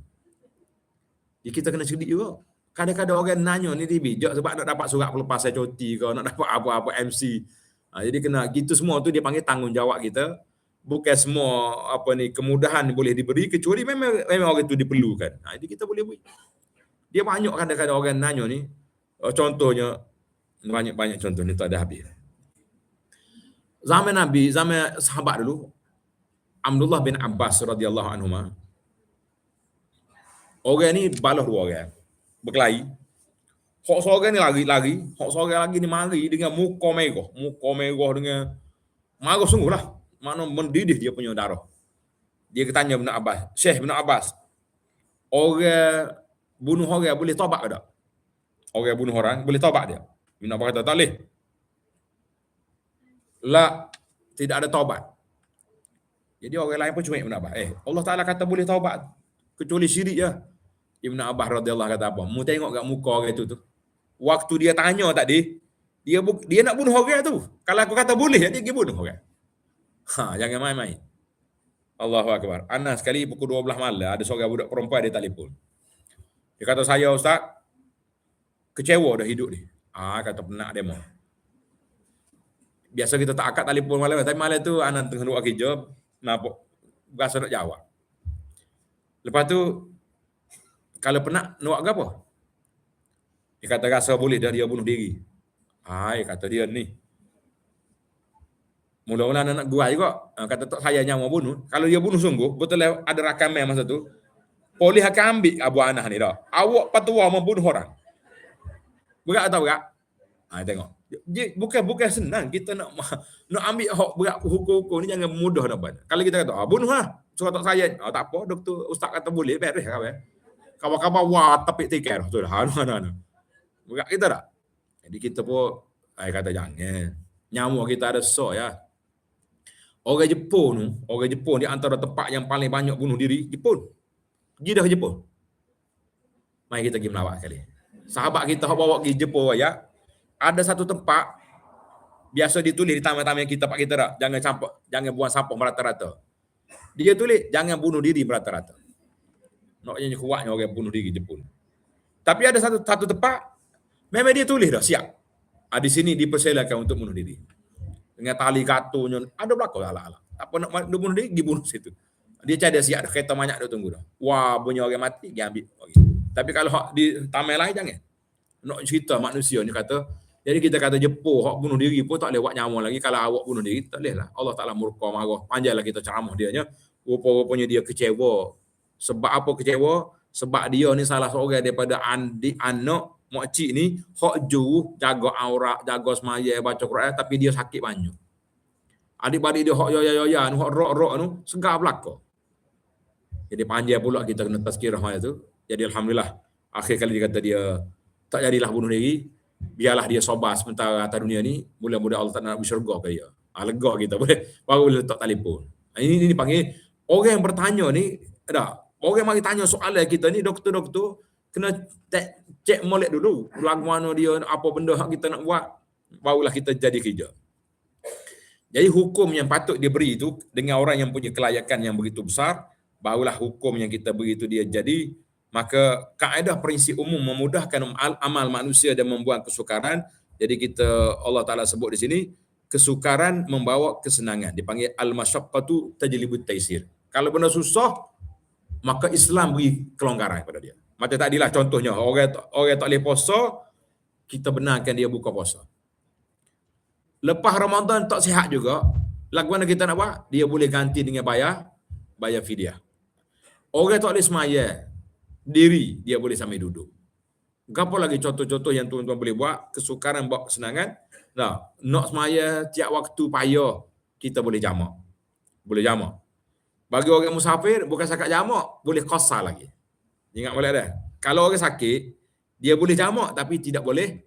S1: Jadi kita kena cerdik juga. Kadang-kadang orang nanya ni dia bijak sebab nak dapat surat pelepasan cuti ke, nak dapat apa-apa MC. Jadi kena gitu semua tu dia panggil tanggungjawab kita. Bukan semua apa ni kemudahan boleh diberi kecuali memang orang itu diperlukan. Jadi kita boleh beri. Dia banyak kadang-kadang orang nanya ni. Contohnya banyak contoh ni tak ada habis. Zaman Nabi, zaman sahabat dulu, Abdullah bin Abbas radhiyallahu anhu, orang ni balas dua orang. Berkelahi. Hak seorang ni lari-lari, hak seorang lagi ni mari dengan muka merah dengan marah sungguhlah. Mana mendidih dia punya darah. Dia tanya Ibn Abbas, Syekh Ibn Abbas, orang bunuh orang boleh taubat ke tak? Orang bunuh orang boleh taubat dia? Ibn Abbas kata tak boleh. La, tidak ada taubat. Jadi orang lain pun cuik Ibn Abbas. Allah Ta'ala kata boleh taubat kecuali syirik je. Ibn Abbas radhiyallahu kata apa? Mu tengok kat muka orang itu tu. Waktu dia tanya tadi, dia nak bunuh orang tu. Kalau aku kata boleh, dia pergi bunuh orang. Jangan main-main. Allahu Akbar. Anas sekali pukul 12 malam, ada seorang budak perempuan dia telefon. Dia kata, saya Ustaz, kecewa dah hidup ni. Kata penat demo. Biasa kita tak akad telefon malam, tapi malam tu Anas tengah duduk kerja, nampak berasa nak jawab. Lepas tu, kalau penat, nak buat apa? Dia kata rasa boleh dah dia bunuh diri. Kata dia ni. Mula-mula nak guai juga. Kata tak saya nyawa bunuh. Kalau dia bunuh sungguh, betul lah ada rakaman masa tu. Polis akan ambil Abu Anas ni dah. Awak patwa membunuh orang. Berat atau berat? Tengok. Bukan senang kita nak ambil hak berat hukum-hukum ni, jangan mudah dapat. Kalau kita kata, bunuh lah. Surat tak saya. Tak apa, doktor ustaz kata boleh, beres kawan. Kawan-kawan wah tapi tikar. Betul dah. Berat kita tak? Jadi kita pun kata jangan. Nyamuk kita ada sok ya. Orang Jepun di antara tempat yang paling banyak bunuh diri, Jepun. Pergi dah ke Jepun. Mari kita pergi melawat kali. Sahabat kita bawa pergi Jepun ya. Ada satu tempat biasa ditulis di taman-taman kita pak kita tak. Jangan buang sampah merata-rata. Dia tulis jangan bunuh diri merata-rata. Naknya kuatnya orang bunuh diri Jepun. Tapi ada satu tempat memang dia tulis dah siap. Di sini dipersilakan untuk bunuh diri. Dengan tali katunya ada belakang ala-ala. Apa nak bunuh diri, dibunuh situ. Dia cari siap dah, kereta banyak dah tunggu dah. Wah, bunyi orang mati, dia ambil. Okay. Tapi kalau di taman lain jangan. Nak cerita manusia ni kata, jadi kita kata Jepun, hak bunuh diri pun tak boleh buat nyawa lagi. Kalau awak bunuh diri, tak boleh lah. Allah Ta'ala murka marah. Panjanglah kita ceramah dia nya. Rupa-rupanya dia kecewa. Sebab apa kecewa? Sebab dia ni salah seorang daripada anak makcik ni, hak juru, jaga aurat, jaga semaya, baca Quran, tapi dia sakit banyak. Adik-adik dia hak ya, hak rok-rok tu, segar belaka. Jadi panjang pula kita kena tazkirah maya tu. Jadi Alhamdulillah, akhir kali dia kata dia tak jadilah bunuh diri, biarlah dia sabar sementara atas dunia ni, mudah-mudahan Allah tak nak beri syurga ke dia. Lega kita boleh, baru boleh letak telefon. Ini panggil, orang yang bertanya ni, orang mari tanya soalan kita ni, doktor-doktor, kena cek molek dulu. Lagu mana dia, apa benda kita nak buat, barulah kita jadi kerja. Jadi hukum yang patut dia beri itu, dengan orang yang punya kelayakan yang begitu besar, barulah hukum yang kita beri itu dia jadi. Maka kaedah prinsip umum memudahkan amal manusia dan membuang kesukaran. Jadi kita, Allah Ta'ala sebut di sini, kesukaran membawa kesenangan. Dipanggil al-masyaqqatu tajlibut taisir. Kalau benda susah, maka Islam beri kelonggaran kepada dia. Macam tadilah contohnya, orang tak boleh puasa, kita benarkan dia buka puasa. Lepas Ramadan tak sihat juga, lagu mana kita nak buat? Dia boleh ganti dengan bayar fidyah. Orang tak boleh semaya diri, dia boleh sambil duduk. Apa lagi contoh-contoh yang tuan-tuan boleh buat, kesukaran buat kesenangan. Nak semaya tiap waktu payah, kita boleh jamak. Boleh jamak. Bagi orang musafir, bukan sakat jamak, boleh qasar lagi. Ingat boleh dah. Kalau orang sakit, dia boleh jamak tapi tidak boleh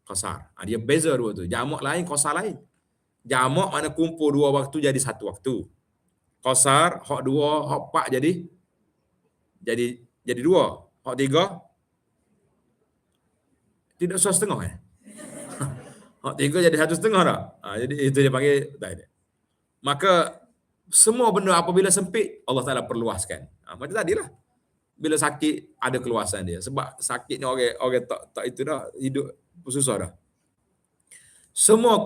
S1: qasar. Dia beza dua tu. Jamak lain, qasar lain. Jamak mana kumpul dua waktu jadi satu waktu. Qasar, hak dua, hak empat jadi Jadi 2. Hak 3 tidak 1,5 Hak 3 jadi 1,5 dah. Jadi itu dia panggil tak ada. Maka semua benda apabila sempit Allah Taala perluaskan. Macam tadilah. Bila sakit ada keluasan dia. Sebab sakit ni orang tak itu dah hidup susah dah. Semua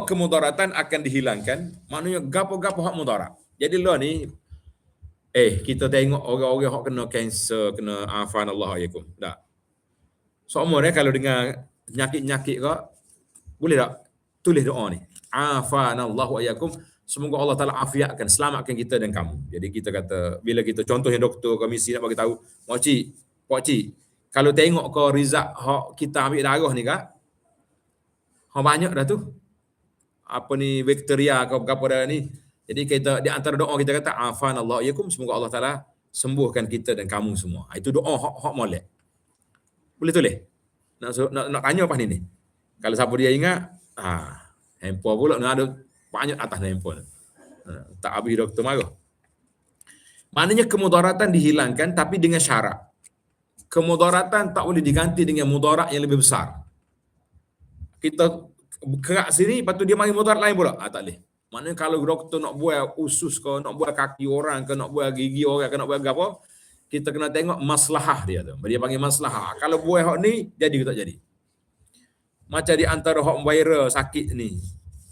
S1: kemudaratan akan dihilangkan. Maknanya gapo-gapo hak mudarat. Jadi lah ni kita tengok orang-orang hak kena kanser, kena afan Allah alaikum. Tak. Semua ni kalau dengar nyakit-nyakit ke boleh tak tulis doa ni. Afanallahu ayyakum. Semoga Allah Taala afiatkan, selamatkan kita dan kamu. Jadi kita kata bila kita contohnya doktor komisi nak bagi tahu, Pak cik, kalau tengok ke result hak kita ambil darah ni kak, hak banyak dah tu. Apa ni bakteria ke apa dah ni. Jadi kita di antara doa kita kata afanallahu ayyakum, semoga Allah Taala sembuhkan kita dan kamu semua. Itu doa hak molek. Boleh tulis. Nak tanya apa ni? Kalau siapa dia ingat, handphone pula nak ada banyak atas handphone. Tak habis doktor marah. Maknanya kemudaratan dihilangkan tapi dengan syarat. Kemudaratan tak boleh diganti dengan mudarat yang lebih besar. Kita kerak sini, lepas tu dia mari mudarat lain pula. Tak boleh. Maknanya kalau doktor nak buat usus ke, nak buat kaki orang ke, nak buat gigi orang ke, nak buat apa, kita kena tengok maslahah dia tu. Dia panggil maslahah. Kalau buat hak ni, jadi ke tak jadi. Macam di antara hak viral sakit ni.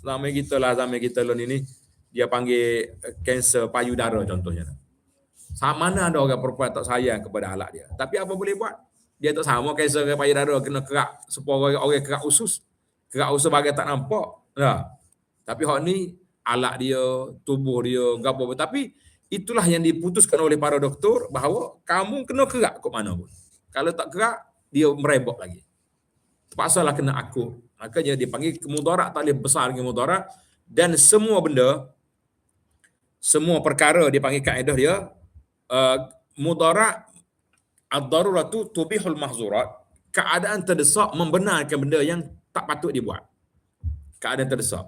S1: Zaman kita lah ni, dia panggil kanser payudara contohnya. Sama mana ada orang perempuan tak sayang kepada alat dia. Tapi apa boleh buat? Dia tak sama kanser payudara, kena kerak supaya orang kerak usus. Kerak usus bagai tak nampak. Nah. Tapi hak ni alat dia, tubuh dia, gapo. Tapi itulah yang diputuskan oleh para doktor bahawa kamu kena kerak ke mana pun. Kalau tak kerak, dia merebak lagi. Terpaksalah kena akut. Makanya dia panggil kemudarat tak boleh besar dengan mudarat. Dan semua benda, semua perkara dia panggil kaedah dia, mudarat, ad-daruratu tubihul mahzurat. Keadaan terdesak membenarkan benda yang tak patut dibuat. Keadaan terdesak.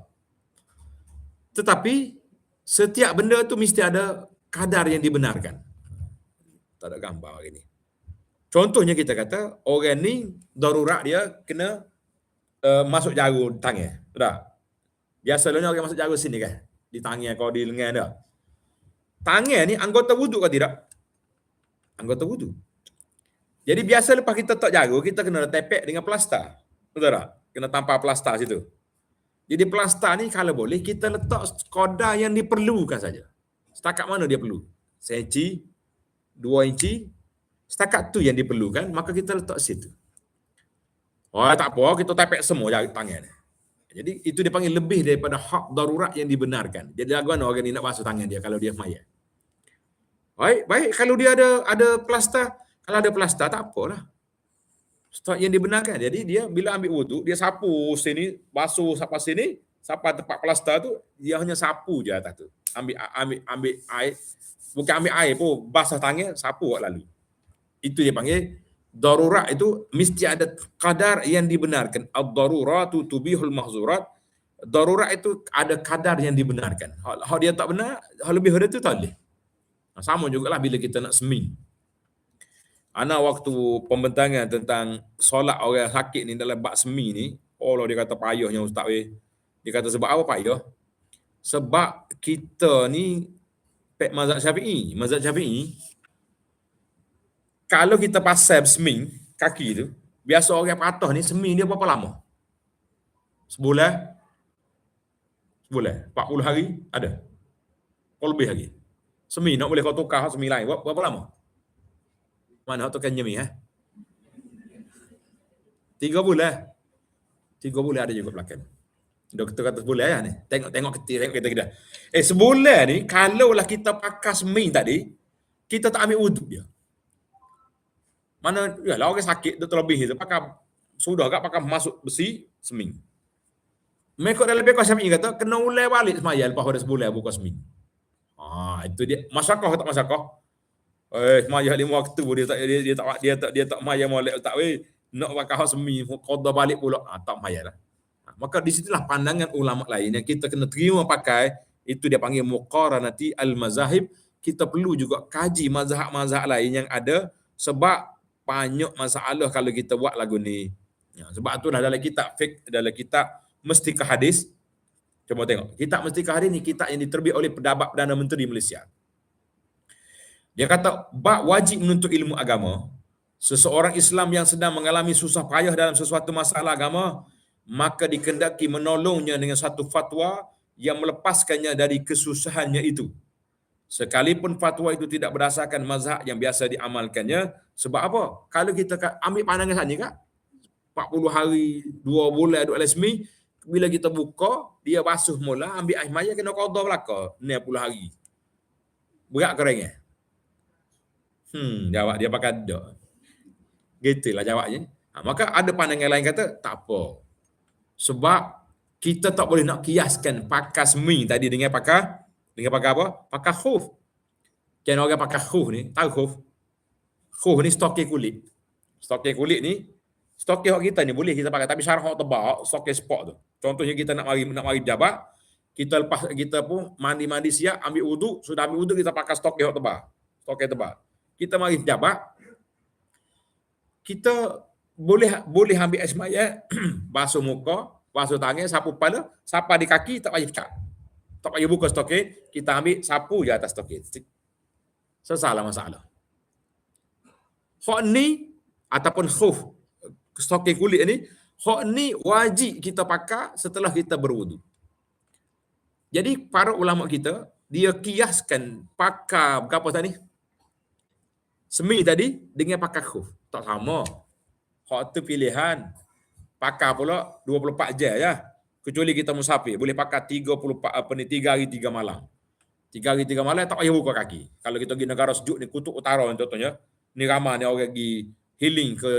S1: Tetapi setiap benda tu mesti ada kadar yang dibenarkan. Tak ada gambar hari ni. Contohnya kita kata orang ni darurat dia kena masuk jarum tangan. Sudah. Biasanya orang masuk jarum sini kan. Di tangan kau di lengan dah. Tangan ni anggota wuduk ke tidak? Anggota wuduk. Jadi biasa lepas kita tak jarum, kita kena tepek dengan plaster. Betul tak? Kena tampar plaster situ. Jadi plaster ni kalau boleh kita letak kadar yang diperlukan saja. Setakat mana dia perlu? 1 inci, 2 inci, setakat tu yang diperlukan, maka kita letak situ. Tak apa, kita tepek semua jari tangan. Jadi itu dipanggil lebih daripada hak darurat yang dibenarkan. Jadi laguan orang ni nak basuh tangan dia kalau dia mayat. Baik, kalau dia ada plaster, kalau ada plaster tak apalah. Stok yang dibenarkan. Jadi dia bila ambil wuduk, dia sapu sini, basuh sampai sini, sampai tempat plaster tu, dia hanya sapu je atas tu. Ambil air, bukan ambil air pun, basah tangan, sapu lalu. Itu dia panggil darurat itu mesti ada kadar yang dibenarkan. Ad-daruratu tubihul mahzurat. Darurat itu ada kadar yang dibenarkan. Hal dia tak benar, hal lebih dari itu tak boleh. Sama jugalah bila kita nak seming. Ana waktu pembentangan tentang solat orang sakit ni dalam bab semi ni, Allah dia kata payahnya ustaz weh. Dia kata sebab apa payah? Sebab kita ni mazhab Syafi'i kalau kita pasal seming kaki tu, biasa orang patah ni seming dia berapa lama? Sebulan? 40 hari ada. Atau lebih lagi. Seming nak boleh kau tukar seming lain. Berapa lama? Mana tu kan nyemi 3 bulan. 3 bulan ada juga belakang. Doktor kata sebulan ya ni. Tengok kita. Sebulan ni kalaulah kita pakai seming tadi, kita tak ambil wuduk dia. Mana yalah orang sakit tu terlebih tu pakai sudah tak pakai masuk besi seming. Mekok dalam bekos Syafi'i kata kena ulai balik semaya lepas pada sebulan buka seming. Itu dia. Masyarakat tak masyarakat. Semaya 5 waktu dia tak maya molek tak weh nak pakai hak semi qada balik pula tak maya dah. Maka di situlah pandangan ulama lain yang kita kena terima pakai Itu dia panggil muqaranati al-mazahib. Kita perlu juga kaji mazhab-mazhab lain yang ada sebab banyak masalah kalau kita buat lagu ni. Ya, sebab itulah dalam kitab fiqh, dalam kitab Mestikah Hadis, cuba tengok. Kitab Mestikah Hadis ni kitab yang diterbit oleh Pejabat Perdana Menteri Malaysia. Dia kata, bab wajib menuntut ilmu agama. Seseorang Islam yang sedang mengalami susah payah dalam sesuatu masalah agama, maka dikehendaki menolongnya dengan satu fatwa yang melepaskannya dari kesusahannya itu. Sekalipun fatwa itu tidak berdasarkan mazhab yang biasa diamalkannya. Sebab apa? Kalau kita ambil pandangan sana Kak, 40 hari, 2 bulan, 2 lesmi, bila kita buka, dia basuh mula, ambil air maya, kena qada belaka 60 hari. Berat ke ringan? Jawab dia pakai dak. Gitulah jawabnya. Maka ada pandangan lain kata, tak apa. Sebab kita tak boleh nak kiaskan pakai semi tadi dengan pakai apa? Pakai khuf. Kan orang pakai khuf ni, tahu khuf? Khuf ni stokir kulit. Stokir kulit ni, stokir hak kita ni boleh kita pakai, tapi syarat hak tebal, stokir sport tu. Contohnya kita nak mari jabat, kita lepas kita pun mandi siap, ambil wuduk, sudah ambil wuduk kita pakai stokir hak tebal. Stokir tebal. Kita mari jabat, kita boleh ambil air semaya, basuh muka, basuh tangan, sapu kepala, sapa di kaki, tak payah cat. Tak payah buka stokir, kita ambil sapu je atas stokir. Selesailah masalah. Hak ni ataupun khuf, stokir kulit ni, hak ni wajib kita pakai setelah kita berwudu. Jadi para ulama kita, dia kiaskan pakai berapa tadi? Semi tadi dengan pakai khuf. Tak sama. Hak tu pilihan. Pakai pula 24 jam ya. Kecuali kita musafir, boleh pakai 3 hari 3 malam. 3 hari 3 malam tak payah buka kaki. Kalau kita pergi negara sejuk ni, Kutub Utara contohnya, ni ramai ni orang pergi healing ke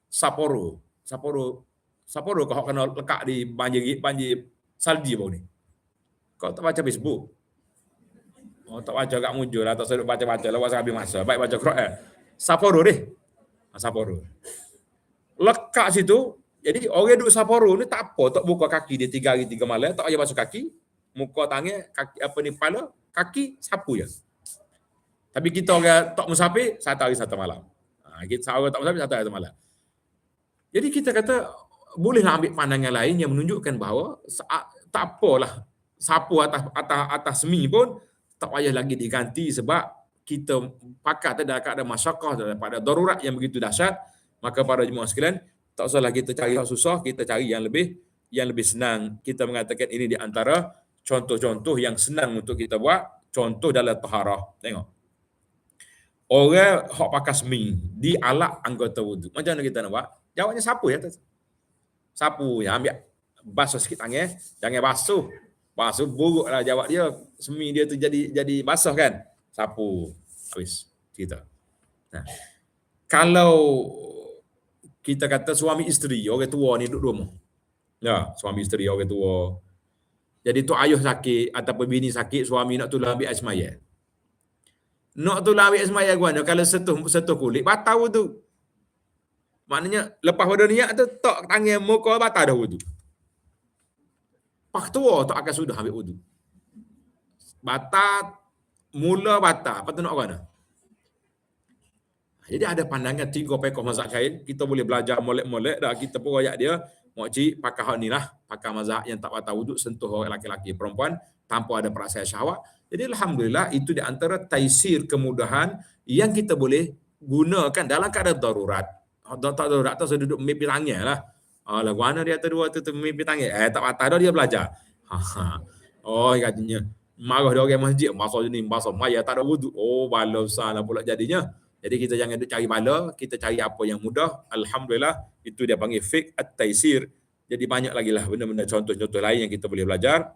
S1: Sapporo. Sapporo kau kena lekat di banjir salji bau ni. Kau tak baca Facebook? Oh, tak baca kat muncul lah, tak sedut baca-baca lah, buat habis masa. Baik baca Quran. Sapporo deh. Sapporo. Lekat situ, jadi orang duduk Sapporo ni tak apa, tak buka kaki dia 3 hari 3 malam, tak payah basuh kaki, muka tangan, kaki apa ni kepala, kaki sapu je. Tapi kita orang tak musafir, 1 hari 1 malam. Kita orang tak musafir 1 hari 1 malam. Jadi kita kata bolehlah ambil pandangan lain yang menunjukkan bahawa tak apalah sapu atas semi pun tak payah lagi diganti sebab kita pakat dalam keadaan masyarakat, daripada darurat yang begitu dahsyat. Maka para jemaah sekalian, tak usahlah kita cari yang susah, kita cari yang lebih senang. Kita mengatakan ini di antara contoh-contoh yang senang untuk kita buat. Contoh dalam taharah. Tengok. Orang hak pakai semi di alat anggota wuduk. Macam mana kita nak buat? Jawabnya sapu ya. Sapu ya, ambil basuh sikit tangan, jangan basuh. Basuh buruklah jawab dia. Semi dia tu jadi basah kan? Sapu. Habis cerita. Nah. Kalau kita kata suami isteri, orang tua ni duduk rumah. Ya, suami isteri orang tua. Jadi tu ayah sakit ataupun bini sakit, suami nak tolong ambil air semaya. Nak tolong ambil air semaya gimana? Kalau sentuh kulit, batal wudu. Maknanya lepas pada niat tu, tak tangan muka batal dah wudu. Pak tua tak akan sudah ambil wudu. Batal, mula batal. Apa tu nak orang dah? Jadi ada pandangan 3 pekoh mazhab kain, kita boleh belajar molek-molek dah, kita pun royak dia, makcik pakai hak ni lah, pakai mazhab yang tak batal wuduk, sentuh orang lelaki perempuan tanpa ada perasaan syahwat. Jadi alhamdulillah itu di antara taisir kemudahan yang kita boleh gunakan dalam keadaan darurat. Tak darurat tu saya duduk mimpi tangan lah. Alah mana dia tu mimpi tangan. Tak batal dah dia belajar. Oh katanya marah dia orang masjid, masa ni masa maya tak ada wuduk. Oh bala salah pula jadinya. Jadi kita jangan duk cari bala, kita cari apa yang mudah. Alhamdulillah, itu dia panggil fiqh at-taisir. Jadi banyak lagi lah benda-benda contoh-contoh lain yang kita boleh belajar.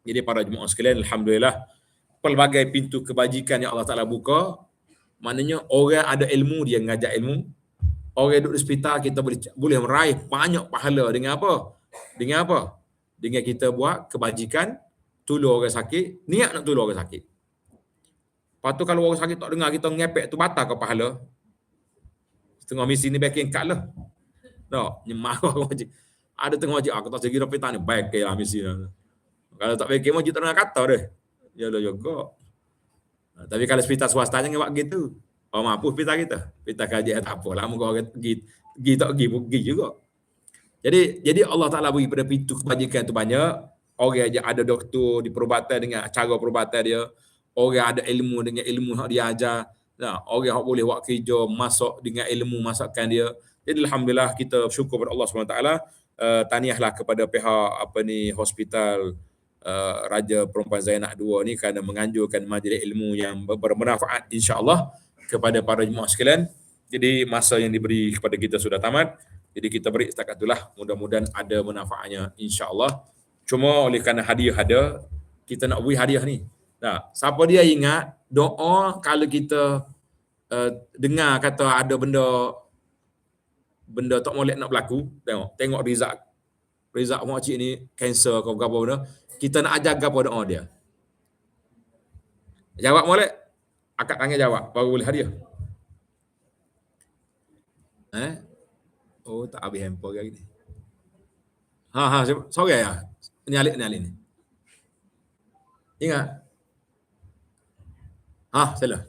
S1: Jadi para jemaah sekalian, alhamdulillah, pelbagai pintu kebajikan yang Allah Ta'ala buka, maknanya orang ada ilmu, dia mengajar ilmu. Orang duduk di hospital, kita boleh meraih banyak pahala dengan apa? Dengan kita buat kebajikan, tolong orang sakit, niat nak tolong orang sakit. Lepas tu kalau orang sakit tak dengar kita ngepek tu batal ke pahala? Setengah misi ni backing cut lah. Tak, nyemak orang wajib. Ada tengah wajib, aku tak segi hospital ni, baik ke lah misi. Kalau tak fikir mau juta kata deh. Ya lo juga. Tapi kalau hospital swastanya nggak gitu. Oh mampu hospital kita. Hospital kaji tak apa lah. Muka orang pergi tak pergi juga. Jadi Allah Ta'ala beri pada pintu kebajikan itu banyak. Orang yang ada doktor di perubatan dengan cara perubatan dia. Orang ada ilmu dengan ilmu yang dia ajar. Nah, orang yang boleh buat kerja masuk dengan ilmu masakan dia. Jadi Alhamdulillah kita bersyukur kepada Allah SWT. Tahniahlah kepada pihak hospital Raja Perempuan Zainab II ni kerana menganjurkan majlis ilmu yang bermanfaat insya-Allah kepada para jemaah sekalian. Jadi masa yang diberi kepada kita sudah tamat. Jadi kita beri setakat itulah. Mudah-mudahan ada manfaatnya insya-Allah. Cuma oleh kerana hadiah ada, kita nak beri hadiah ni. Nah, siapa dia ingat doa kalau kita dengar kata ada benda tak molek nak berlaku, tengok Rizak makcik ni kanser ke apa benda, kita nak ajar apa doa dia. Jawab molek, akak tangan jawab baru boleh hadiah. Oh, tak habis handphone lagi ni. Sorry ya. Ni alik ni. Ingat. Salah.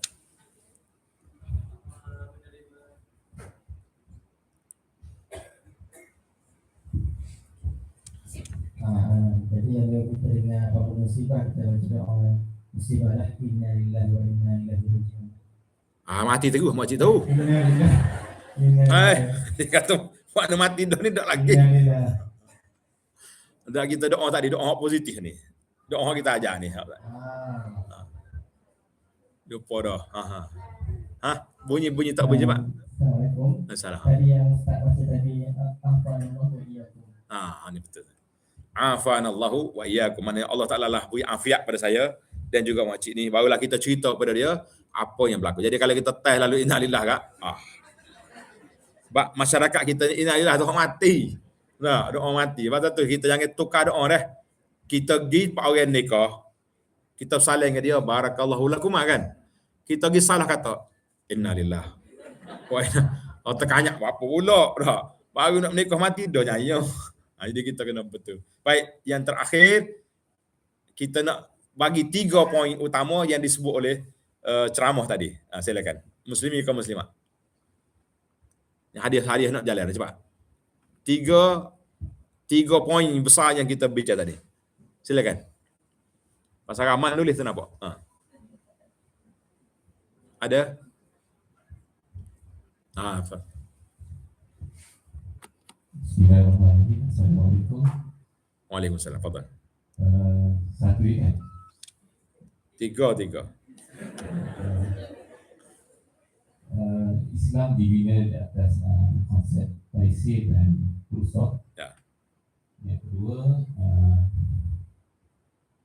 S2: Jadi yang kita dengar apa musibah kita baca doa musibah lah inna lillahi wa inna ilaihi raji'un.
S1: Mati terus makcik tahu. Dia kata mana mati dah ni tak lagi. Dah kita doa tadi doa positif ni. Doa kita ajar ni. Lupa dah. Bunyi tak bunyi Pak?
S2: Assalamualaikum.
S1: Assalamualaikum.
S2: Tadi yang Ustaz baca tadi afanallahu wa iyyakum.
S1: Ni betul. Afanallahu wa iyyakum. Maknanya Allah Taala lah beri afiat pada saya dan juga makcik ni, barulah kita cerita pada dia apa yang berlaku. Jadi kalau kita test lalu innalillah kak, sebab masyarakat kita ni innalillah tu orang mati. Nah, doa mati. Pasal tu kita jangan tukar doa dah. Kita pergi pak orang nikah, kita saling dengan dia barakallahu lakum kan. Kita pergi salah kata innalillah. Oh terkanyak apa pula dah. Baru nak menikah mati dah nyanyi. Jadi kita kena betul. Baik, yang terakhir kita nak bagi 3 poin utama yang disebut oleh ceramah tadi. Silakan. Muslimi ke muslimat? Hadiah nak jalan cepat. 3 poin besar yang kita bincang tadi. Silakan. Pasal Rahman nulis tu nampak? Ada?
S2: Bismillahirrahmanirrahim. Assalamualaikum.
S1: Waalaikumsalam. Fadhal.
S2: Satu kan?
S1: 3.
S2: Islam dibina di atas konsep taisir dan rusuk.
S1: Ya.
S2: Yang kedua,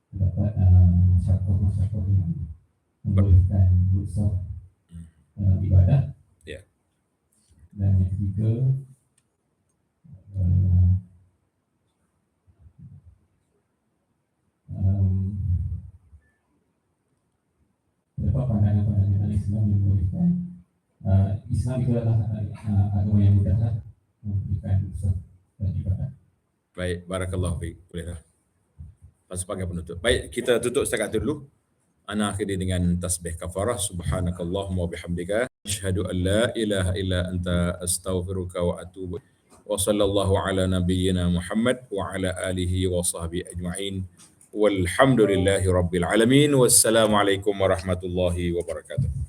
S2: terdapat masyarakat yang membolehkan rusuk ibadah.
S1: Ya.
S2: Dan yang ketiga, terdapat pandangan-pandangan Islam yang membolehkan Islam itu adalah agama yang mudah memberikan usaha dan ibadah.
S1: Baik, barakallahu fiik. Bolehlah. Sebagai penutup. Baik, kita tutup setakat itu dulu. Ana akhiri dengan tasbih kafarah. Subhanakallahumma wa bihamdika asyhadu an la ilaha illa anta astaghfiruka wa atubu. Wa sallallahu ala nabiyyina Muhammad wa ala alihi wa sahbihi ajma'in. Walhamdulillahi rabbil alamin. Wassalamualaikum warahmatullahi wabarakatuh.